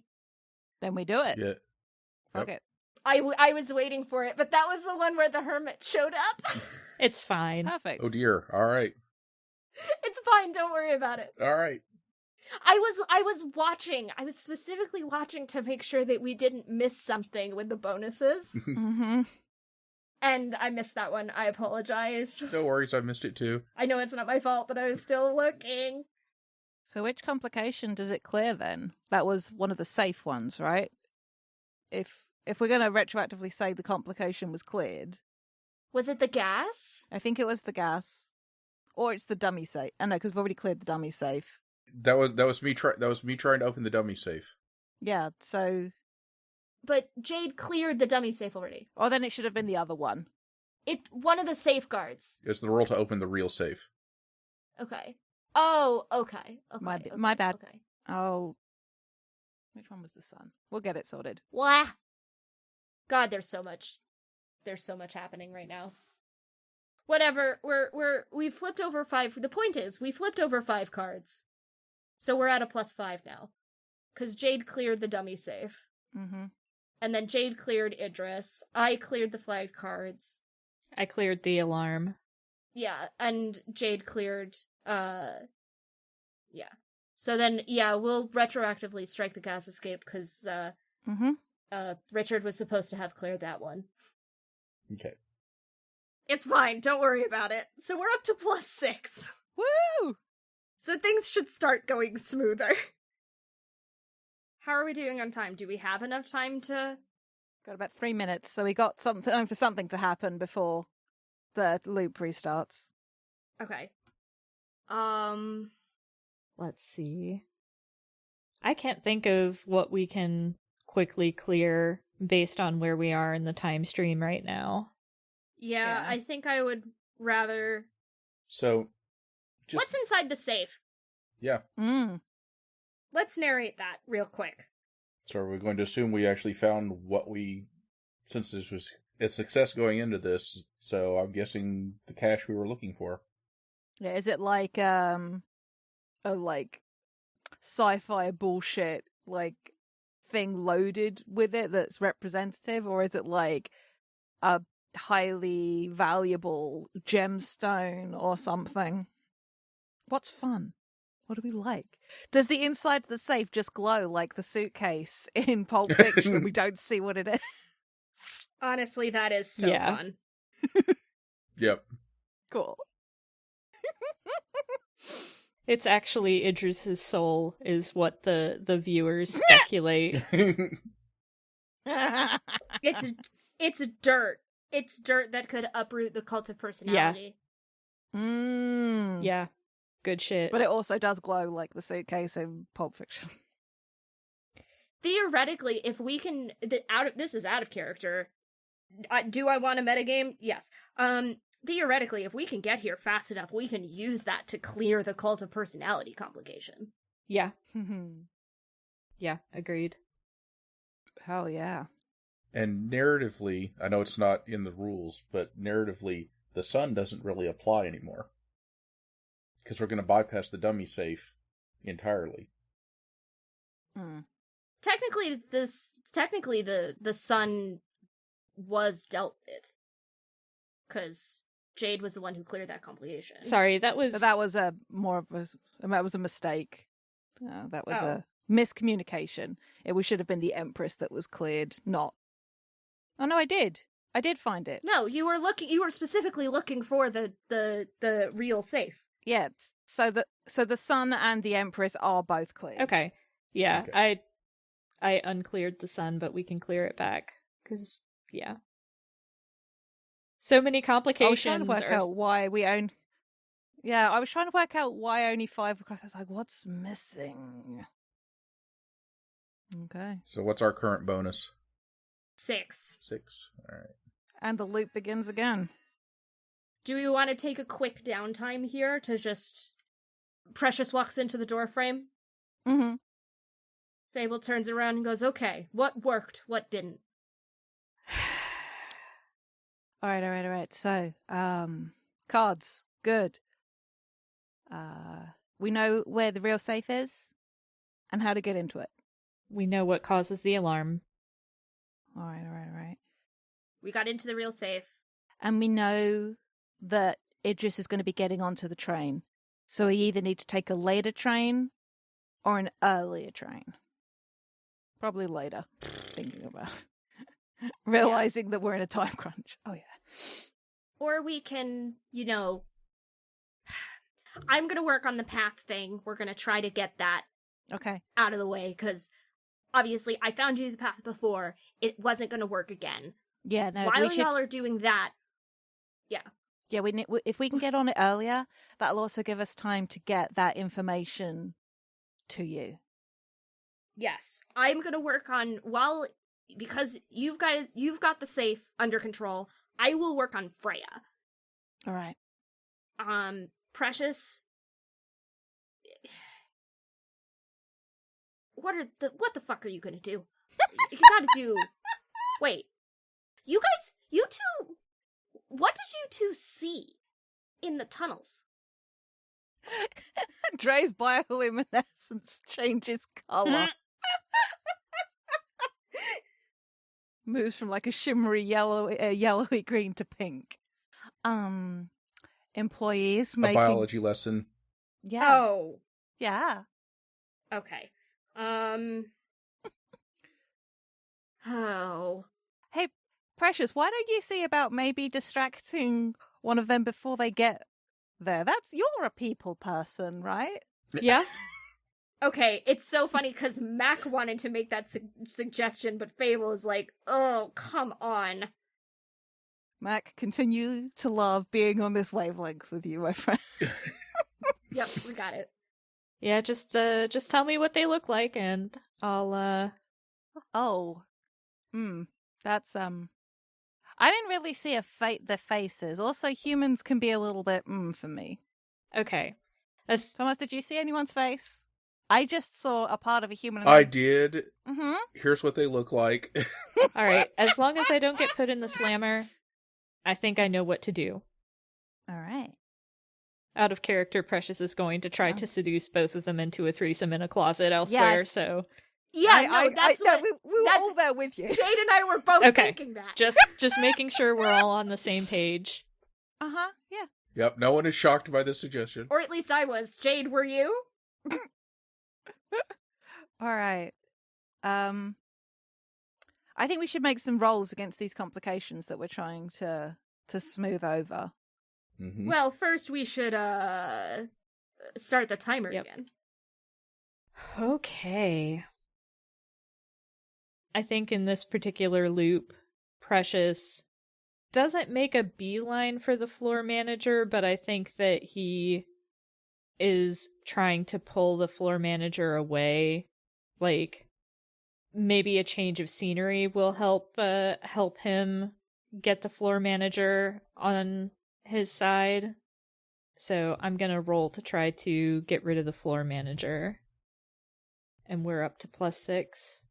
Then we do it. Yeah. Okay. I was waiting for it, but that was the one where the hermit showed up. It's fine. Perfect. Oh dear. All right. It's fine, don't worry about it. All right. I was watching. I was specifically watching to make sure that we didn't miss something with the bonuses. Mm-hmm. And I missed that one. I apologize. No worries. I missed it too. I know it's not my fault, but I was still looking. So which complication does it clear then? That was one of the safe ones, right? If we're going to retroactively say the complication was cleared. Was it the gas? I think it was the gas. Or it's the dummy safe. I know, because we've already cleared the dummy safe. That was me trying to open the dummy safe. Yeah, so... But Jade cleared the dummy safe already. Or then it should have been the other one. One of the safeguards. It's the roll to open the real safe. Okay. Oh, okay. My bad. Okay. Oh. Which one was the sun? We'll get it sorted. Wah! God, there's so much happening right now. Whatever, we've flipped over 5. The point is, we flipped over 5 cards. So we're at a +5 now. Because Jade cleared the dummy safe. Mm-hmm. And then Jade cleared Idris. I cleared the flagged cards. I cleared the alarm. Yeah, and Jade cleared, yeah. So then, yeah, we'll retroactively strike the gas escape, because, Richard was supposed to have cleared that one. Okay. It's fine. Don't worry about it. So we're up to +6. Woo! So things should start going smoother. How are we doing on time? Do we have enough time to... Got about 3 minutes, so we got something for something to happen before the loop restarts. Okay. Let's see. I can't think of what we can quickly clear based on where we are in the time stream right now. Yeah, I think I would rather... So, What's inside the safe? Yeah. Let's narrate that real quick. So are we going to assume we actually found what we... Since this was a success going into this, so I'm guessing the cache we were looking for. Yeah, is it like a sci-fi bullshit thing loaded with it that's representative, or is it like a highly valuable gemstone or something? What's fun? What do we like? Does the inside of the safe just glow like the suitcase in Pulp Fiction and we don't see what it is? Honestly, that is so fun. Yep. Cool. It's actually Idris's soul is what the viewers speculate. It's dirt. It's dirt that could uproot the cult of personality. Yeah. Good shit. But it also does glow like the suitcase in Pulp Fiction. Theoretically, if we can... This is out of character. Do I want a metagame? Yes. Theoretically, if we can get here fast enough, we can use that to clear the cult of personality complication. Yeah. Yeah, agreed. Hell yeah. And narratively, I know it's not in the rules, but narratively, the sun doesn't really apply anymore. Because we're going to bypass the dummy safe entirely. Technically, the sun was dealt with. Because Jade was the one who cleared that complication. Sorry, that was a mistake. That was a miscommunication. It should have been the Empress that was cleared, not... Oh no, I did find it. No, you were specifically looking for the real safe. Yeah, so the sun and the Empress are both cleared. Okay. Yeah, okay. I uncleared the sun, but we can clear it back. Because, yeah. So many complications. I was trying to work out why we own... Yeah, I was trying to work out why only 5 across. I was like, what's missing? Okay. So what's our current bonus? 6. 6. All right. And the loop begins again. Do we want to take a quick downtime here to just... Precious walks into the doorframe. Mm-hmm. Fable turns around and goes, okay, what worked, what didn't? All right. So, cards. Good. We know where the real safe is and how to get into it. We know what causes the alarm. All right. We got into the real safe. And we know that Idris is going to be getting onto the train. So we either need to take a later train or an earlier train. Probably later, thinking about it. Realizing that we're in a time crunch. Oh, yeah. Or we can, I'm going to work on the path thing. We're going to try to get that out of the way, because obviously I found you the path before. It wasn't going to work again. Yeah, no. While y'all are doing that, yeah. Yeah, if we can get on it earlier, that'll also give us time to get that information to you. Yes, I'm going to work on, because you've got the safe under control, I will work on Freya. All right. Precious, what the fuck are you going to do? You gotta do... Wait. You two... What did you two see in the tunnels? Dre's bioluminescence changes color. Moves from like a shimmery yellowy green to pink. Employees making... A biology lesson. Yeah. Oh. Yeah. Okay. Oh. Hey, Precious, why don't you see about maybe distracting one of them before they get there? You're a people person, right? Yeah. Okay, it's so funny because Mac wanted to make that suggestion, but Fable is like, oh, come on. Mac, continue to love being on this wavelength with you, my friend. Yep, we got it. Yeah, just tell me what they look like and I'll Oh. That's I didn't really see the faces. Also, humans can be a little bit for me. Okay. Thomas, did you see anyone's face? I just saw a part of a human. I did. Mm-hmm. Here's what they look like. All right. As long as I don't get put in the slammer, I think I know what to do. All right. Out of character, Precious is going to try to seduce both of them into a threesome in a closet elsewhere, Yeah. so... Yeah, that's what... we were all there with you. Jade and I were both thinking that. Just making sure we're all on the same page. Uh-huh, yeah. Yep, no one is shocked by this suggestion. Or at least I was. Jade, were you? All right. I think we should make some rolls against these complications that we're trying to smooth over. Mm-hmm. Well, first we should start the timer again. Okay. I think in this particular loop, Precious doesn't make a beeline for the floor manager, but I think that he is trying to pull the floor manager away. Like, maybe a change of scenery will help him get the floor manager on his side. So I'm gonna roll to try to get rid of the floor manager. And we're up to +6.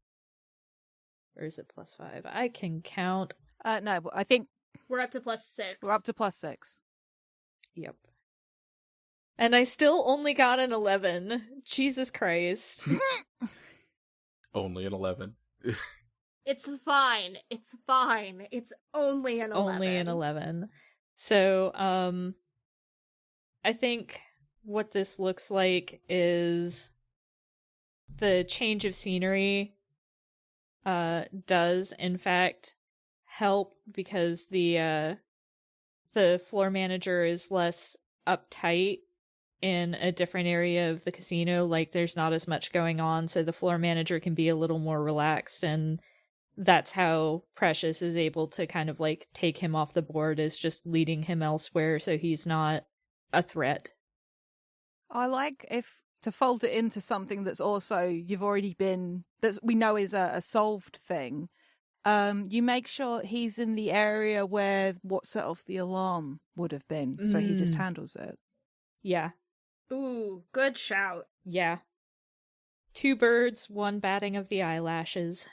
Or is it +5? I can count. No, but I think We're up to +6. we're up to +6. Yep. And I still only got an 11. Jesus Christ. Only an 11. It's fine. It's fine. It's only an 11. Only an 11. So, I think what this looks like is the change of scenery does in fact help because the floor manager is less uptight in a different area of the casino. Like, there's not as much going on, so the floor manager can be a little more relaxed, and that's how Precious is able to kind of like take him off the board, is just leading him elsewhere so he's not a threat. I like if to fold it into something that's also that we know is a solved thing. You make sure he's in the area where what set off the alarm would have been, so he just handles it. Yeah. Ooh, good shout. Yeah. 2 birds, 1 batting of the eyelashes.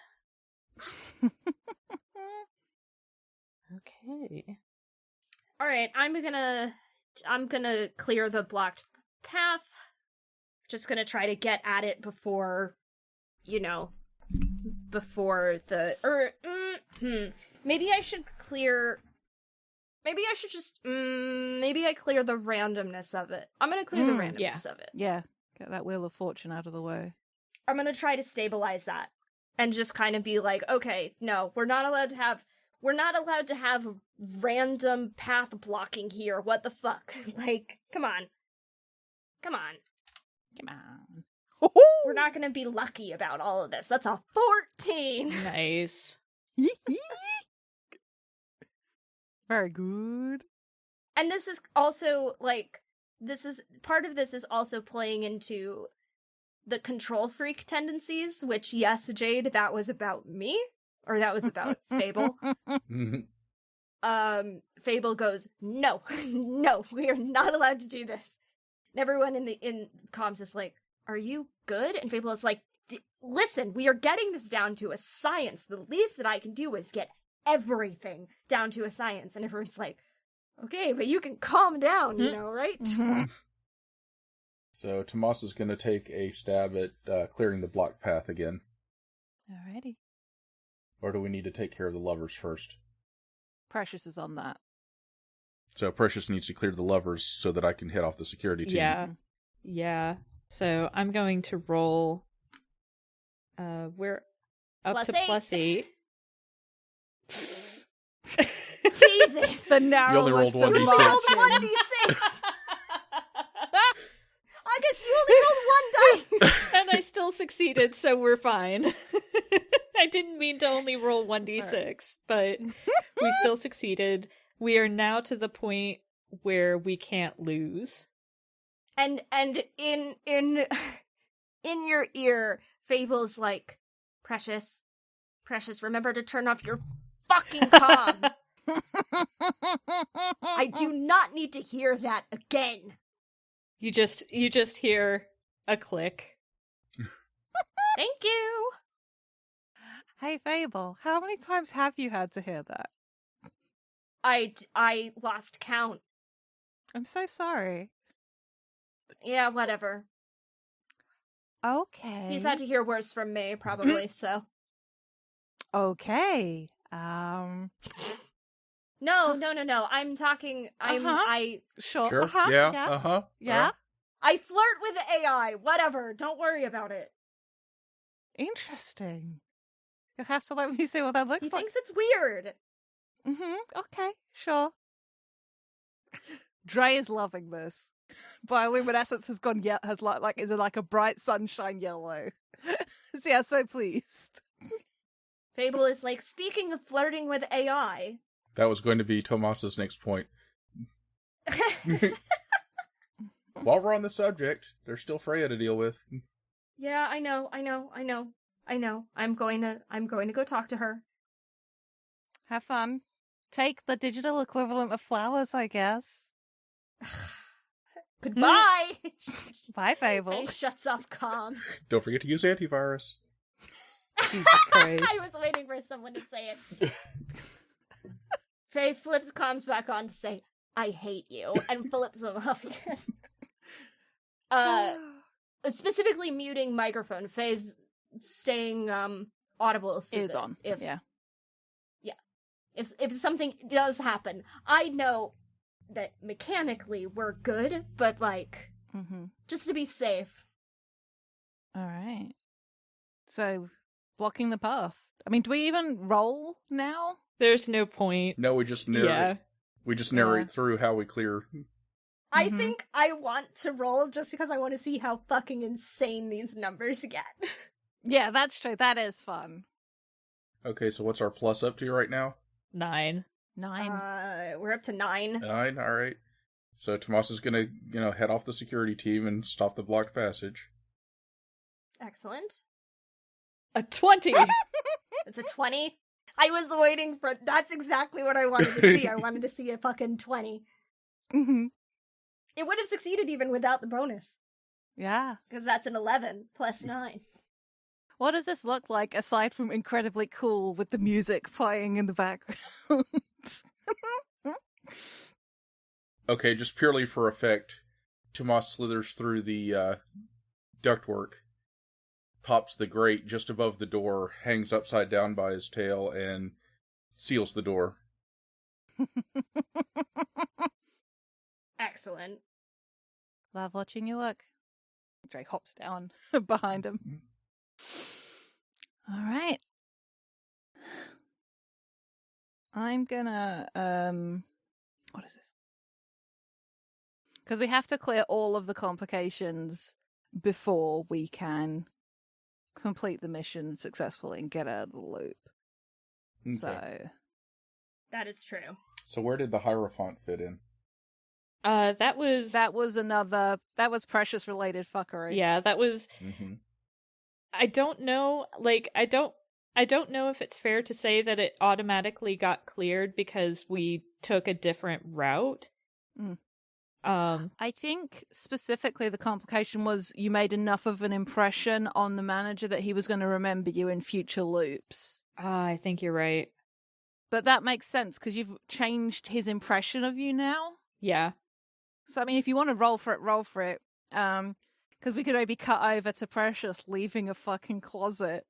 Okay. All right, I'm gonna clear the blocked path. Just gonna try to get at it before maybe I should clear. Maybe I should just maybe I clear the randomness of it. I'm gonna clear the randomness of it. Yeah, get that Wheel of Fortune out of the way. I'm gonna try to stabilize that and just kind of be like, okay, no, we're not allowed to have random path blocking here. What the fuck? Like, come on. We're not gonna be lucky about all of this. That's a 14. Nice. Very good. And this is also part of this is also playing into the control freak tendencies, which, yes, Jade, that was about me, or that was about Fable. Fable goes, no, we are not allowed to do this. And everyone in comms is like, are you good? And Fable is like, listen, we are getting this down to a science. The least that I can do is get everything down to a science. And everyone's like, okay, but you can calm down, right? So Tomas is going to take a stab at clearing the blocked path again. Alrighty. Or do we need to take care of the lovers first? Precious is on that. So Precious needs to clear the lovers so that I can head off the security team. Yeah. So I'm going to roll. We're up to +8. Jesus. The You only rolled narrowest of 1d6. You only rolled margins. 1d6. I guess you only rolled one dice. And I still succeeded, so we're fine. I didn't mean to only roll 1d6, but we still succeeded. We are now to the point where we can't lose. And in your ear, Fable's like, Precious, remember to turn off your fucking comm. I do not need to hear that again. You just hear a click. Thank you. Hey, Fable, how many times have you had to hear that? I lost count. I'm so sorry. Yeah, whatever. Okay. He's had to hear worse from me, probably, so. Okay. No. I'm talking, Sure. Sure. Uh-huh. Yeah. Yeah. Uh-huh. Yeah. I flirt with AI. Whatever. Don't worry about it. Interesting. You'll have to let me see what that looks He like. thinks it's weird. Okay. Sure. Dre is loving this. Bioluminescence has gone is like a bright sunshine yellow. So yeah, so pleased. Fable is like, speaking of flirting with AI. That was going to be Tomas's next point. While we're on the subject, there's still Freya to deal with. Yeah, I know. I'm going to go talk to her. Have fun. Take the digital equivalent of flowers, I guess. Goodbye. Bye, Fable. Faye shuts off comms. Don't forget to use antivirus. Jesus Christ. I was waiting for someone to say it. Faye flips comms back on to say, I hate you, and flips them off again. Specifically muting microphone. Faye's staying audible. So is that on. Yeah. If something does happen, I know that mechanically we're good, but like, just to be safe. All right. So, blocking the path. I mean, do we even roll now? There's no point. No, we just narrate. Yeah. We just narrate through how we clear. I think I want to roll just because I want to see how fucking insane these numbers get. Yeah, that's true. That is fun. Okay, so what's our plus up to right now? 9. 9. We're up to 9. 9, alright. So Tomas is gonna, head off the security team and stop the blocked passage. Excellent. A 20! It's a 20. I was waiting for... That's exactly what I wanted to see. I wanted to see a fucking 20. It would have succeeded even without the bonus. Yeah. Because that's an 11 plus 9. What does this look like aside from incredibly cool with the music playing in the background? Okay, just purely for effect, Tomas slithers through the ductwork, pops the grate just above the door, hangs upside down by his tail, and seals the door. Excellent. Love watching you work. Drake hops down behind him. All right. I'm gonna, what is this? Because we have to clear all of the complications before we can complete the mission successfully and get out of the loop. Okay. So That is true. So where did the Hierophant fit in? That was Precious related fuckery. Yeah, that was Mm-hmm. I don't know, I don't know if it's fair to say that it automatically got cleared because we took a different route. I think specifically the complication was you made enough of an impression on the manager that he was going to remember you in future loops. I think you're right. But that makes sense because you've changed his impression of you now. Yeah. So, I mean, if you want to roll for it. Because we could maybe cut over to Precious leaving a fucking closet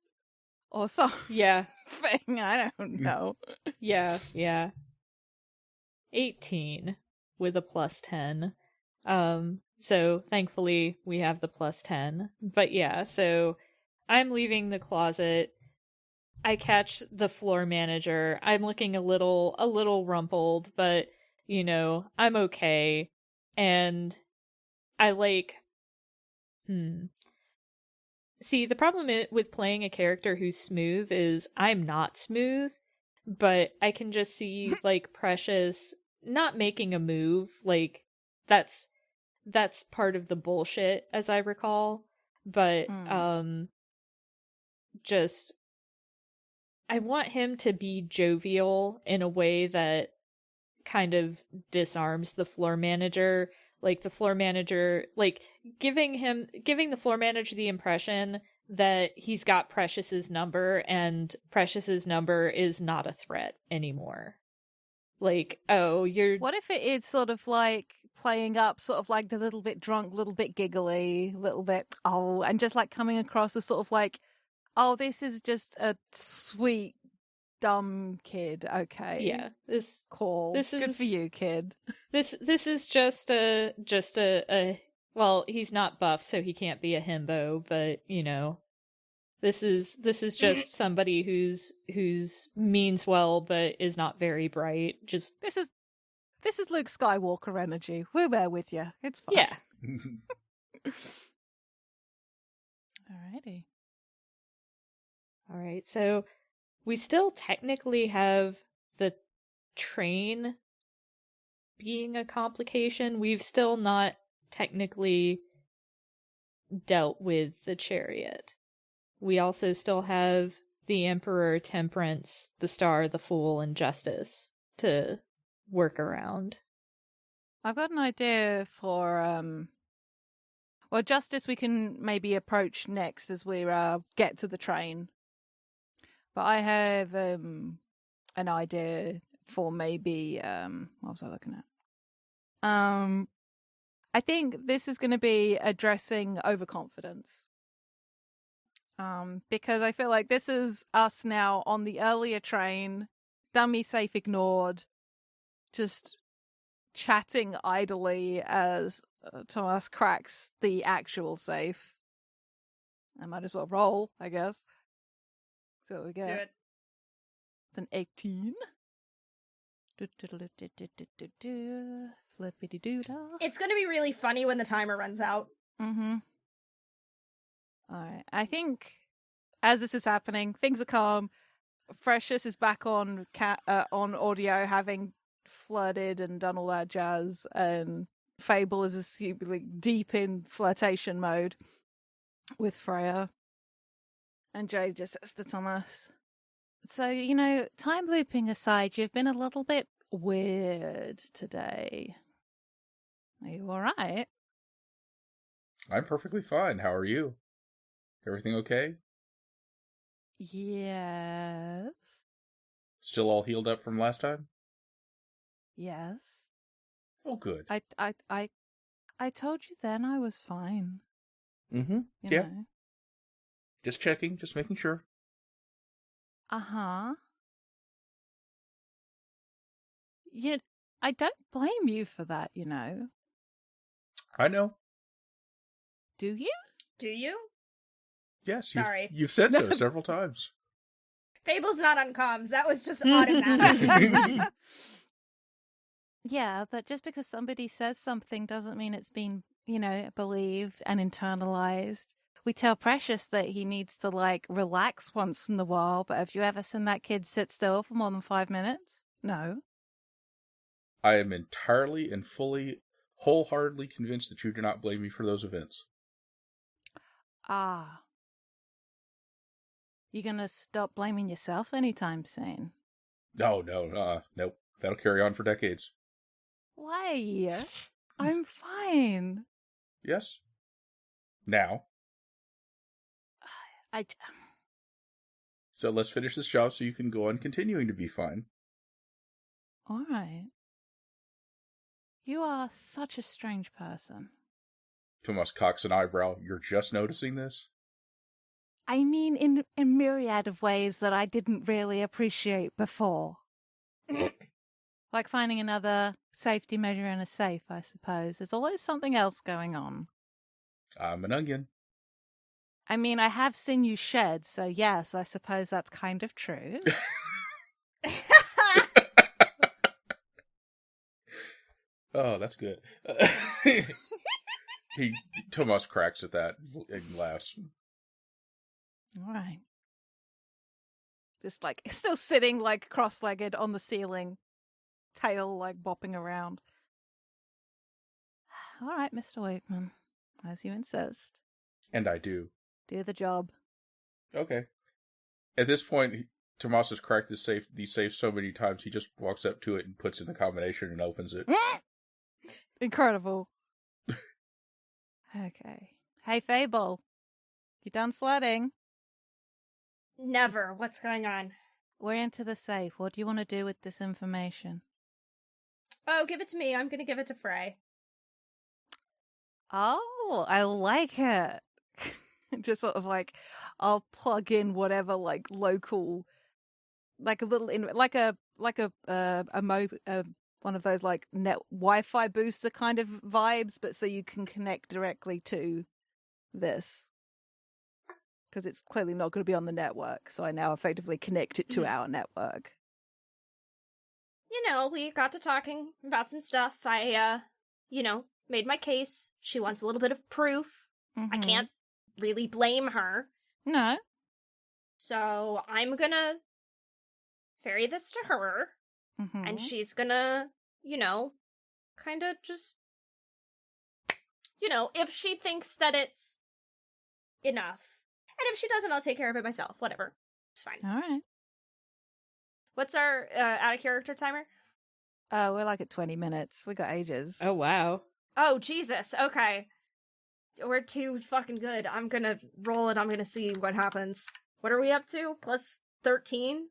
or something. Yeah. I don't know. Yeah. 18 with a plus 10. So thankfully we have the plus 10. But yeah, so I'm leaving the closet. I catch the floor manager. I'm looking a little rumpled, but I'm okay. And I See, the problem with playing a character who's smooth is I'm not smooth, but I can just see like Precious not making a move. Like that's part of the bullshit, as I recall. But just I want him to be jovial in a way that kind of disarms the floor manager. Like the floor manager, like giving the floor manager the impression that he's got Precious's number and Precious's number is not a threat anymore. Like, oh, you're... What if it is sort of like playing up sort of like the little bit drunk, little bit giggly, little bit, and just like coming across as sort of like, oh, this is just a sweet, dumb kid. Okay. Yeah. Cool. Good for you, kid. This is just a well, he's not buff, so he can't be a himbo, but this is just somebody who's means well but is not very bright. Just this is Luke Skywalker energy. We're there with you. It's fine. Yeah. Alrighty. All right. So we still technically have the train being a complication. We've still not technically dealt with the chariot. We also still have the Emperor, Temperance, the Star, the Fool, and Justice to work around. I've got an idea for well, Justice we can maybe approach next as we get to the train. But I have an idea for maybe what was I looking at? I think this is going to be addressing overconfidence. Because I feel like this is us now on the earlier train, dummy safe ignored, just chatting idly as Thomas cracks the actual safe. I might as well roll, I guess. So what we get. Do it. It's an 18. Flippity doodah. It's going to be really funny when the timer runs out. Mm-hmm. All right. I think as this is happening, things are calm. Precious is back on audio, having flirted and done all that jazz, and Fable is assumably deep in flirtation mode with Freya. And Jade just says to Thomas, so, time looping aside, you've been a little bit weird today. Are you all right? I'm perfectly fine. How are you? Everything okay? Yes. Still all healed up from last time? Yes. Oh, good. I told you then I was fine. Mm-hmm. You Yeah. know? Just checking, just making sure. Uh-huh. Yet, I don't blame you for that, I know. Do you? Do you? Yes, Sorry. You've said so several times. Fable's not on comms. That was just automatic. Yeah, but just because somebody says something doesn't mean it's been, believed and internalized. We tell Precious that he needs to, relax once in a while, but have you ever seen that kid sit still for more than 5 minutes? No. I am entirely and fully, wholeheartedly convinced that you do not blame me for those events. Ah. You gonna stop blaming yourself anytime soon? No, nope. That'll carry on for decades. Why? I'm fine. Yes. Now. So let's finish this job so you can go on continuing to be fine. All right. You are such a strange person. Thomas cocks an eyebrow. You're just noticing this? I mean, in a myriad of ways that I didn't really appreciate before. Like finding another safety measure in a safe, I suppose. There's always something else going on. I'm an onion. I mean, I have seen you shed, so yes, I suppose that's kind of true. Oh, that's good. Tomas cracks at that and laughs. All right. Just like still sitting like cross-legged on the ceiling, tail like bopping around. All right, Mr. Wakeman, as you insist. And I do. Do the job. Okay. At this point, Tomas has cracked the safe so many times, he just walks up to it and puts in the combination and opens it. Incredible. Okay. Hey, Fable. You done flooding? Never. What's going on? We're into the safe. What do you want to do with this information? Oh, give it to me. I'm going to give it to Frey. Oh, I like it. Just sort of like, I'll plug in whatever like local, like a little one of those like net Wi-Fi booster kind of vibes, but so you can connect directly to this. Because it's clearly not going to be on the network, so I now effectively connect it to our network. You know, we got to talking about some stuff. I, made my case. She wants a little bit of proof. Mm-hmm. I can't really blame her. No. So I'm gonna ferry this to her, and she's gonna, kind of just, if she thinks that it's enough. And if she doesn't, I'll take care of it myself. Whatever. It's fine. All right. What's our out-of-character timer? We're like at 20 minutes. We got ages. Oh, wow. Oh, Jesus. Okay. We're too fucking good. I'm gonna roll it. I'm gonna see what happens. What are we up to? Plus 13?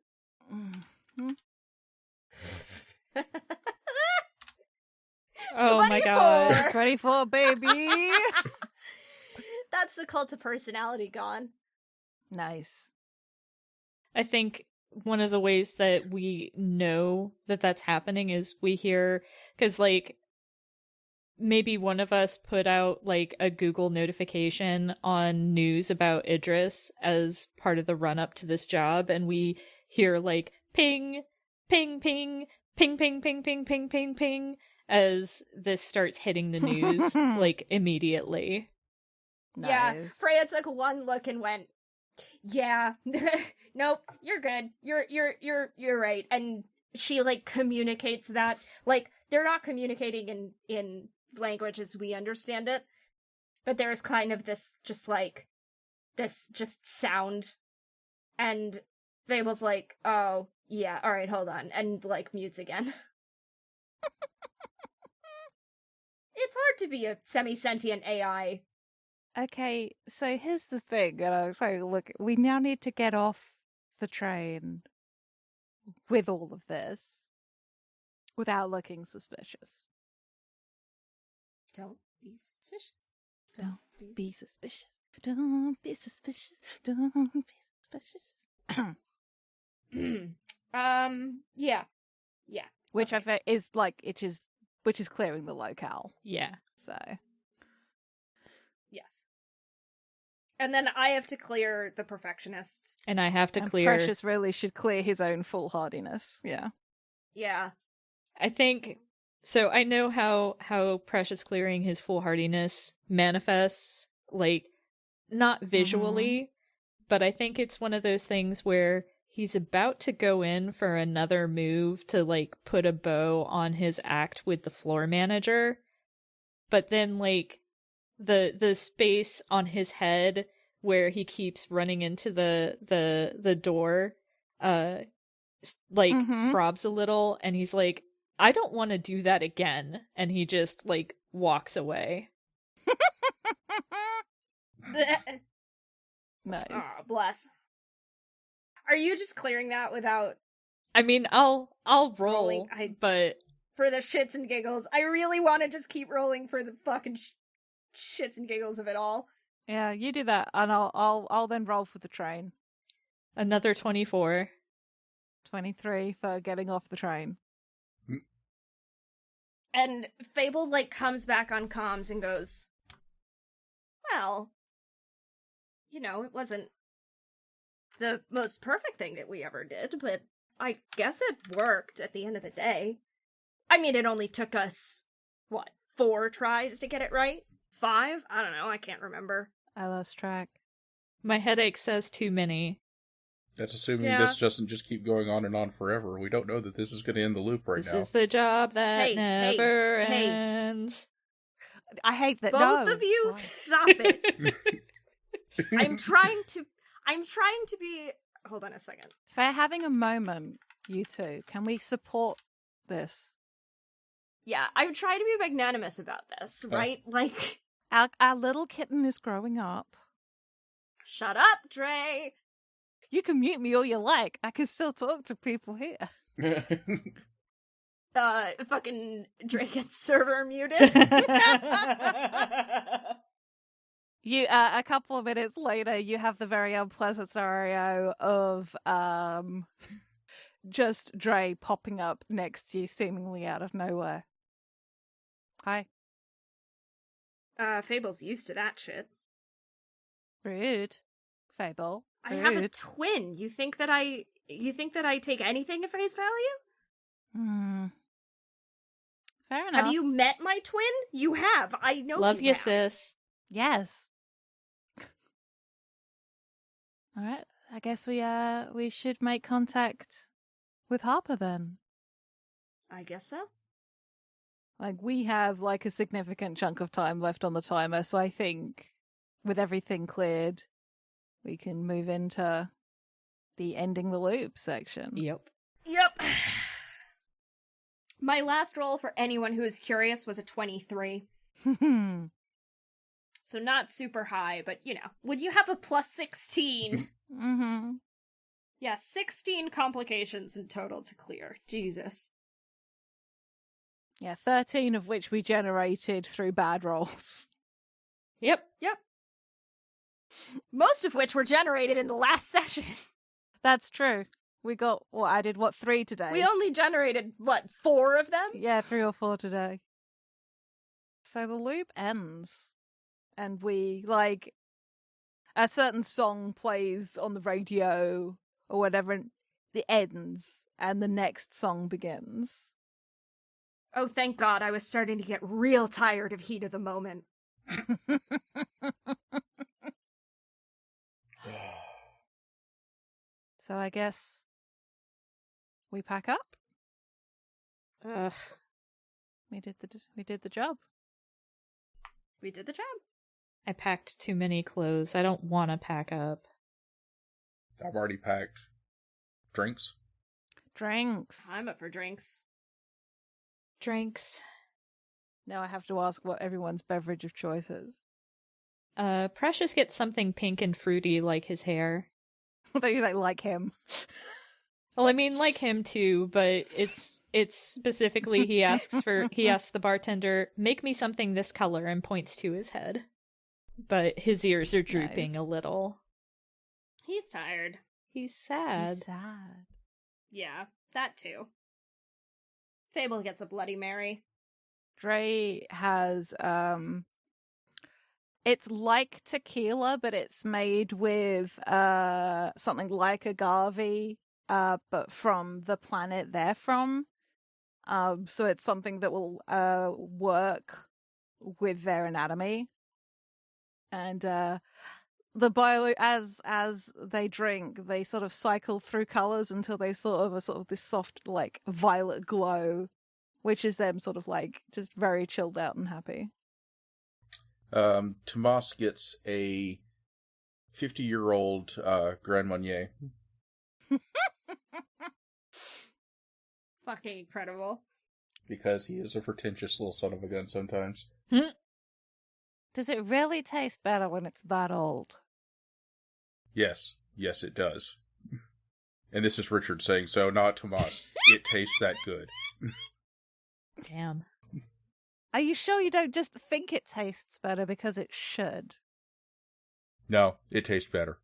Mm-hmm. Oh my god. 24, baby! That's the cult of personality gone. Nice. I think one of the ways that we know that that's happening is we hear, because like maybe one of us put out like a Google notification on news about Idris as part of the run up to this job, and we hear like ping, ping, ping, ping, ping, ping, ping, ping, ping, ping, as this starts hitting the news like immediately. Nice. Yeah, Freya took one look and went, "Yeah, nope, you're good. You're right." And she like communicates that, like they're not communicating in language as we understand it, but there's kind of this sound, and Fable's like, "Oh yeah, all right, hold on," and like mutes again. It's hard to be a semi-sentient AI. Okay, so here's the thing, and I was saying, look, we now need to get off the train with all of this without looking suspicious. Don't be suspicious. Don't be suspicious. Don't be suspicious. Don't be suspicious. Yeah. Which I think is like which is clearing the locale. Yeah. So Yes. And then I have to clear the perfectionist. And I have to and clear. Precious really should clear his own foolhardiness. Yeah. Yeah. I think so. I know how Precious clearing his foolhardiness manifests, like not visually, but I think it's one of those things where he's about to go in for another move to like put a bow on his act with the floor manager, but then like the space on his head where he keeps running into the door throbs a little, and he's like, I don't want to do that again, and he just like walks away. Nice. Oh, bless. Are you just clearing that without I mean, I'll roll, rolling? but For the shits and giggles. I really want to just keep rolling for the fucking shits and giggles of it all. Yeah, you do that, and I'll then roll for the train. another 24. 23 for getting off the train. And Fable, like, comes back on comms and goes, well, it wasn't the most perfect thing that we ever did, but I guess it worked at the end of the day. I mean, it only took us, 4 tries to get it right? 5? I don't know, I can't remember. I lost track. My headache says too many. That's assuming this doesn't just keep going on and on forever. We don't know that this is going to end the loop now. This is the job that never ends. I hate that. Both of you, stop it. I'm trying to be... Hold on a second. For having a moment, you two, can we support this? Yeah, I'm trying to be magnanimous about this, right? Like... Our little kitten is growing up. Shut up, Dre! You can mute me all you like. I can still talk to people here. Fucking Dre gets server muted. You, a couple of minutes later, you have the very unpleasant scenario of, just Dre popping up next to you, seemingly out of nowhere. Hi. Fable's used to that shit. Rude. Fable. I Rude. have a twin. You think that I take anything at face value? Fair enough. Have you met my twin? You have. I know. Love you you, have. sis. Yes. All right. I guess we should make contact with Harper then. I guess so. Like, we have like a significant chunk of time left on the timer, so I think with everything cleared, we can move into the ending the loop section. Yep. My last roll, for anyone who is curious, was a 23. So not super high, but when you have a plus 16. Mm-hmm. Yeah, 16 complications in total to clear. Jesus. Yeah, 13 of which we generated through bad rolls. Yep. Most of which were generated in the last session. That's true. We got, I did 3 today? We only generated, 4 of them? Yeah, 3 or 4 today. So the loop ends. And we, a certain song plays on the radio or whatever, and it ends, and the next song begins. Oh, thank God, I was starting to get real tired of Heat of the Moment. So I guess we pack up. Ugh. We did the job. We did the job. I packed too many clothes. I don't want to pack up. I've already packed drinks. I'm up for drinks. Now I have to ask what everyone's beverage of choice is. Precious gets something pink and fruity like his hair. I thought you like him. Well, I mean, like him too, but it's specifically he asks the bartender, make me something this color, and points to his head. But his ears are drooping a little. He's tired. He's sad. Yeah, that too. Fable gets a Bloody Mary. Dre has, it's like tequila, but it's made with something like agave, but from the planet they're from. So it's something that will work with their anatomy. And as they drink, they sort of cycle through colors until they sort of this soft violet glow, which is them sort of just very chilled out and happy. Tomas gets a 50-year-old Grand Marnier. Fucking incredible. Because he is a pretentious little son of a gun sometimes. Does it really taste better when it's that old? Yes, it does. And this is Richard saying so, not Tomas. It tastes that good. Damn. Are you sure you don't just think it tastes better because it should? No, it tastes better.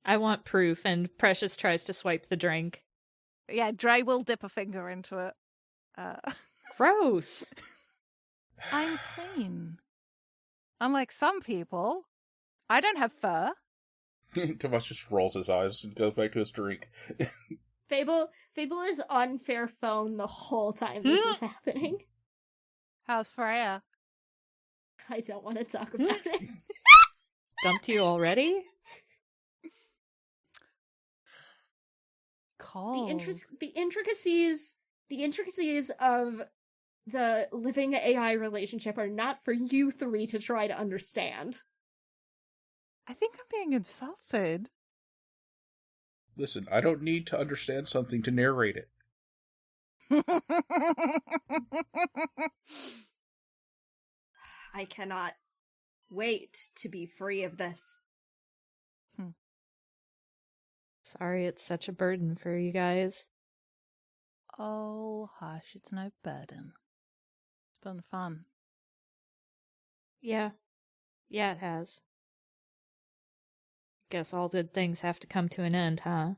I want proof, and Precious tries to swipe the drink. Yeah, Dre will dip a finger into it. Gross. I'm clean. Unlike some people, I don't have fur. Tomas just rolls his eyes and goes back to his drink. Fable is on fair phone the whole time this is happening. How's Freya? I don't want to talk about it. Dumped you already? Cold. The intricacies of the living AI relationship are not for you three to try to understand. I think I'm being insulted. Listen, I don't need to understand something to narrate it. I cannot wait to be free of this. Sorry it's such a burden for you guys. Oh, hush, it's no burden. It's been fun. Yeah. Yeah, it has. Guess all good things have to come to an end, huh?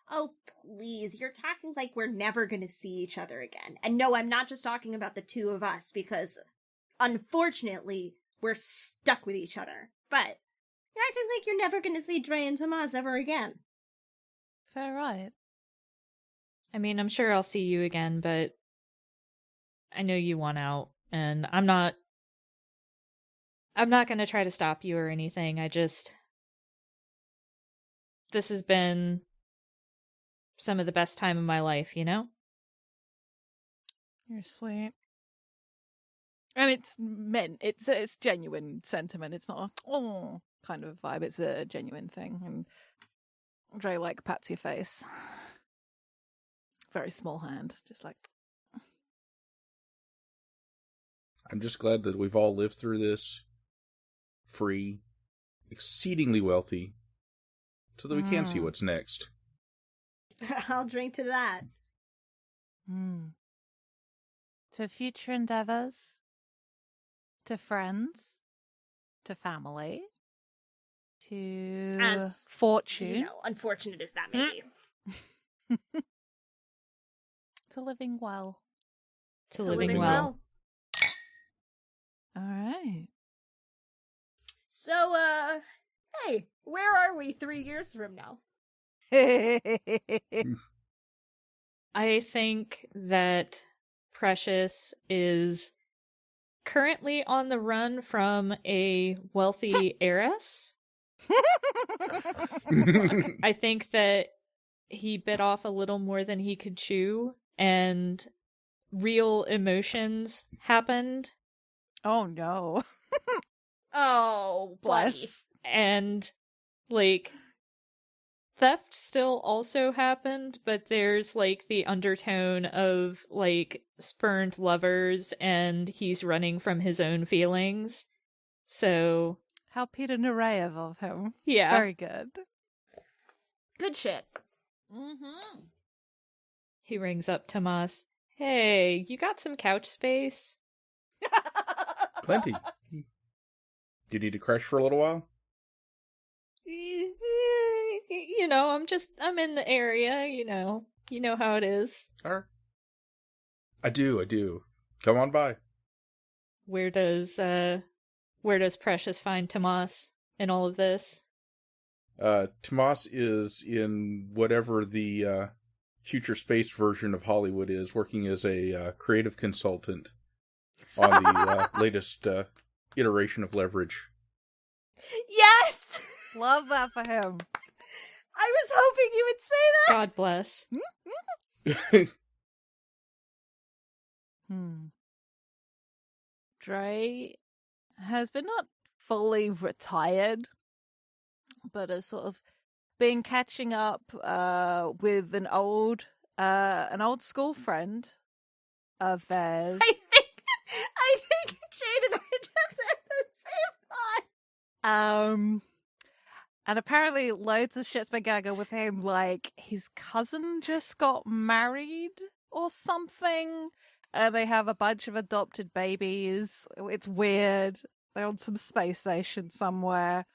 Oh, please, you're talking like we're never gonna see each other again. And no, I'm not just talking about the two of us, because unfortunately, we're stuck with each other. But you're acting like you're never gonna see Dre and Tomas ever again. Fair right. I mean, I'm sure I'll see you again, but I know you want out, and I'm not gonna try to stop you or anything. This has been some of the best time of my life, you know? You're sweet. And it's genuine sentiment. It's not a oh kind of vibe. It's a genuine thing. And Dre like pats your face. Very small hand, just like. I'm just glad that we've all lived through this free, exceedingly wealthy, so that we can see what's next. I'll drink to that. To future endeavors, to friends, to family, to As fortune, You know, unfortunate as that may be. to living well. To living well. All right. So, hey, where are we 3 years from now? I think that Precious is currently on the run from a wealthy heiress. I think that he bit off a little more than he could chew, and real emotions happened. Oh no. Oh, buddy. Bless. And, like, theft still also happened, but there's, like, the undertone of, like, spurned lovers, and he's running from his own feelings. So... How Peter Nureyev of him. Yeah. Very good. Good shit. Mm-hmm. He rings up Tomas. Hey, you got some couch space? Plenty. Do you need to crash for a little while? You know, I'm in the area, you know. You know how it is. Alright. I do. Come on by. Where does Precious find Tomas in all of this? Tomas is in whatever the future space version of Hollywood is, working as a creative consultant on the latest iteration of Leverage. Yes! Love that for him. I was hoping you would say that! God bless. Dre has been not fully retired, but has sort of been catching up with an old school friend of theirs. I think Jade and I just at the same time. And apparently loads of shit's been going on with him, like his cousin just got married or something, and they have a bunch of adopted babies. It's weird. They're on some space station somewhere.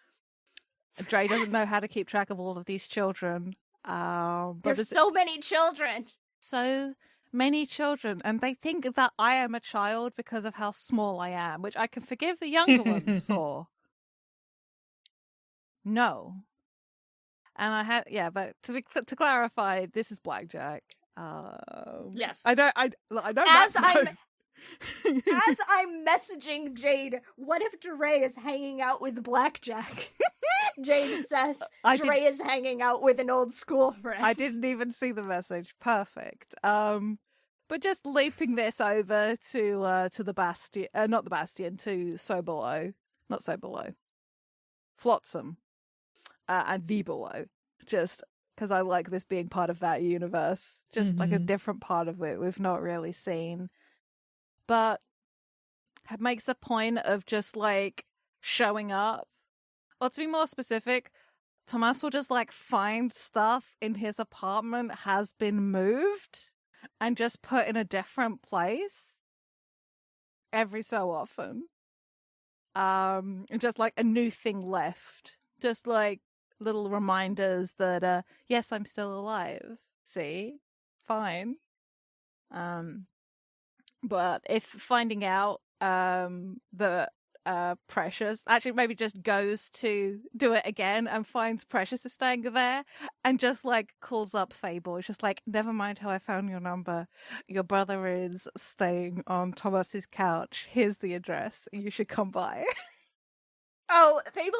Dre doesn't know how to keep track of all of these children. But There's so many children. So many children, and they think that I am a child because of how small I am, which I can forgive the younger ones for. No. And I had, but to clarify, this is Blackjack. Yes. I don't As I'm messaging Jade, what if Dre is hanging out with Blackjack? Jade says Dre is hanging out with an old school friend. I didn't even see the message. Perfect. But just leaping this over to the Bastion, not the Bastion, to not Sobelow, Flotsam, and the Below. Just because I like this being part of that universe, just like a different part of it we've not really seen. But it makes a point of just like showing up. Or to be more specific, Tomas will just like find stuff in his apartment has been moved and just put in a different place every so often. And just like a new thing left. Just like little reminders that yes, I'm still alive. See? Fine. But if finding out that Precious actually maybe just goes to do it again and finds Precious is staying there and just like calls up Fable. It's just like, never mind how I found your number. Your brother is staying on Thomas's couch. Here's the address. You should come by. Oh, Fable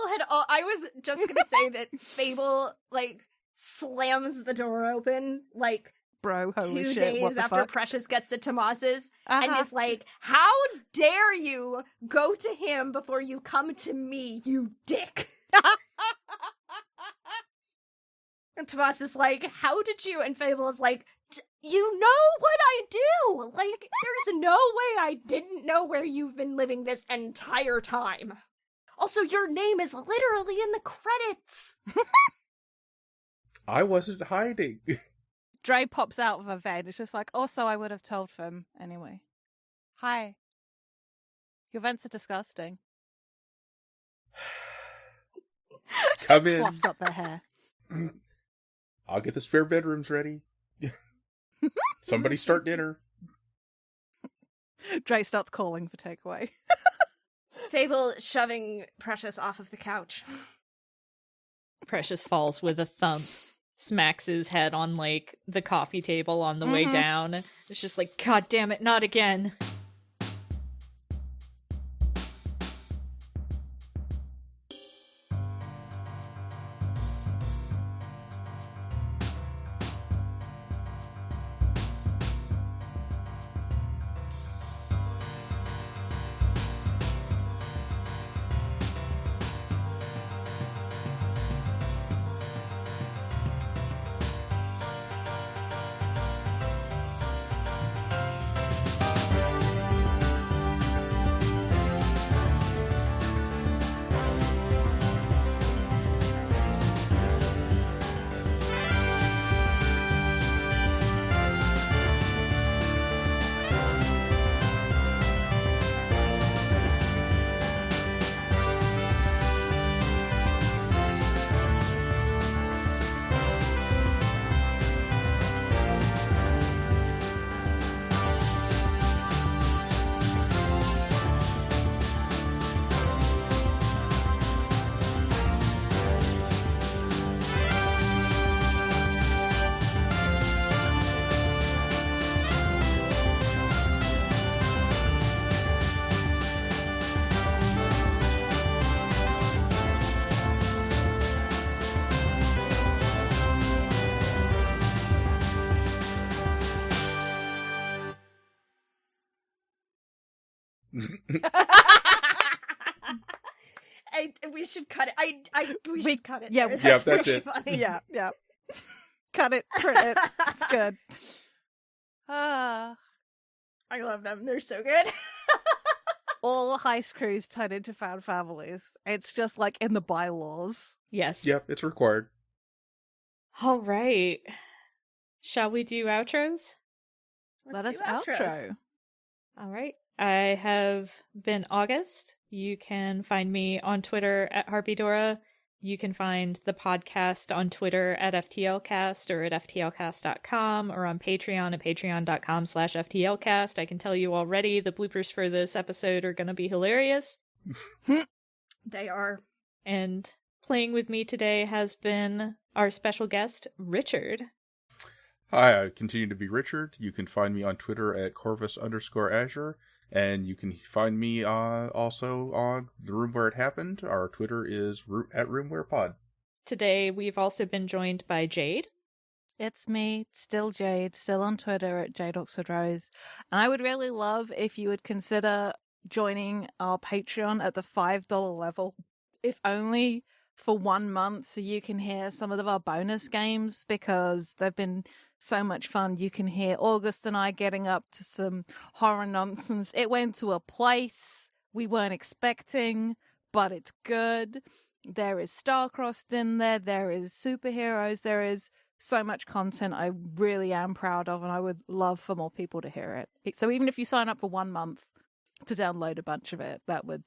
I was just gonna say that Fable like slams the door open like bro, holy 2 shit, days what the after fuck? Precious gets to Tomas's and is like, how dare you go to him before you come to me, you dick. And Tomas is like, how did you? And Fable is like, you know what I do. Like, there's no way I didn't know where you've been living this entire time. Also, your name is literally in the credits. I wasn't hiding. Dre pops out of a vent. It's just like, also, I would have told them anyway. Hi. Your vents are disgusting. Come in. Fluffs up their hair. I'll get the spare bedrooms ready. Somebody start dinner. Dre starts calling for takeaway. Fable shoving Precious off of the couch. Precious falls with a thump, smacks his head on like the coffee table on the way down. It's just like, God damn it, not again. We should cut it. We should cut it. Yeah, there. that's really it. Funny. Yeah. Cut it, print it. It's good. I love them. They're so good. All heist crews turn into found families. It's just like in the bylaws. Yes. Yep, it's required. All right. Shall we do outros? Let Let's us do outros. outro. All right. I have been August. You can find me on Twitter at Harpydora. You can find the podcast on Twitter at FTLcast or at FTLcast.com or on Patreon at patreon.com/FTLcast. I can tell you already the bloopers for this episode are going to be hilarious. They are. And Playing with me today has been our special guest, Richard. Hi, I continue to be Richard. You can find me on Twitter at Corvus_Azure, and you can find me also on The Room Where It Happened. Our Twitter is at RoomWherePod. Today, we've also been joined by Jade. It's me, still Jade, still on Twitter at JadeOxfordRose. And I would really love if you would consider joining our Patreon at the $5 level, if only for 1 month, so you can hear some of our bonus games, because they've been so much fun. You can hear August and I getting up to some horror nonsense. It went to a place we weren't expecting, but it's good. There is Starcrossed in there. There is superheroes. There is so much content I really am proud of, and I would love for more people to hear it. So even if you sign up for 1 month to download a bunch of it, that would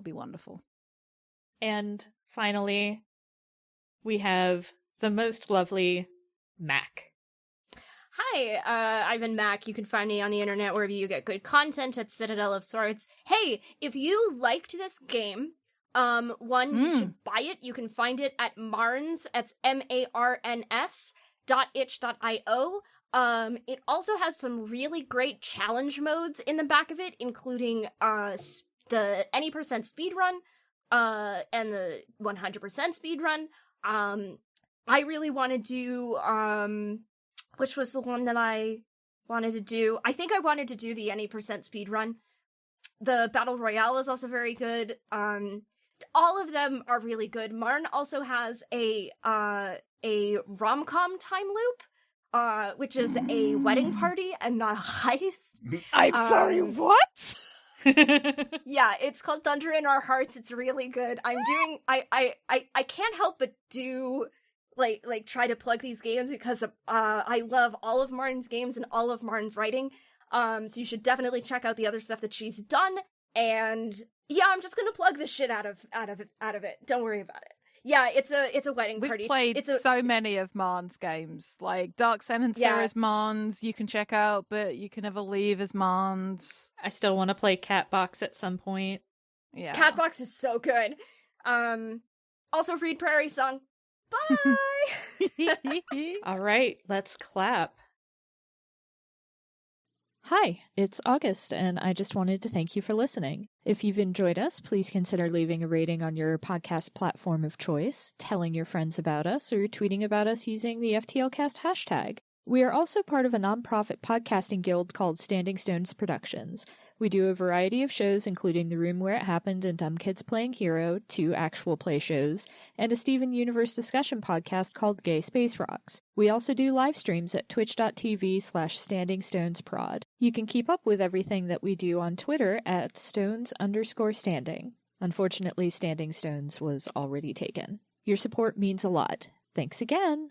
be wonderful. And finally, we have the most lovely Mac. Hi, I've been Mac. You can find me on the internet wherever you get good content at Citadel of Swords. Hey, if you liked this game, you should buy it. You can find it at Marns. That's MARNS.itch.io. It also has some really great challenge modes in the back of it, including the any percent speed run, and the 100% speed run. I really want to do which was the one that I wanted to do? I think I wanted to do the any percent speed run. The Battle Royale is also very good. All of them are really good. Marn also has a rom-com time loop, which is a wedding party and not a heist. I'm sorry, what? Yeah, it's called Thunder in Our Hearts. It's really good. I can't help but do like try to plug these games because I love all of Martin's games and all of Martin's writing. So you should definitely check out the other stuff that she's done. And yeah, I'm just gonna plug the shit out of it. Don't worry about it. Yeah, it's a wedding party. We've played so many of Marn's games, like Dark Sentence is Marn's. You can check out, but you can never leave as Marn's. I still want to play Catbox at some point. Yeah, Catbox is so good. Also read Prairie Song. Bye. All right, let's clap. Hi, it's August, and I just wanted to thank you for listening. If you've enjoyed us, please consider leaving a rating on your podcast platform of choice, telling your friends about us, or tweeting about us using the FTLcast hashtag. We are also part of a nonprofit podcasting guild called Standing Stones Productions. We do a variety of shows, including The Room Where It Happened and Dumb Kids Playing Hero, 2 actual play shows, and a Steven Universe discussion podcast called Gay Space Rocks. We also do live streams at twitch.tv/StandingStonesProd. You can keep up with everything that we do on Twitter at Stones_Standing. Unfortunately, Standing Stones was already taken. Your support means a lot. Thanks again!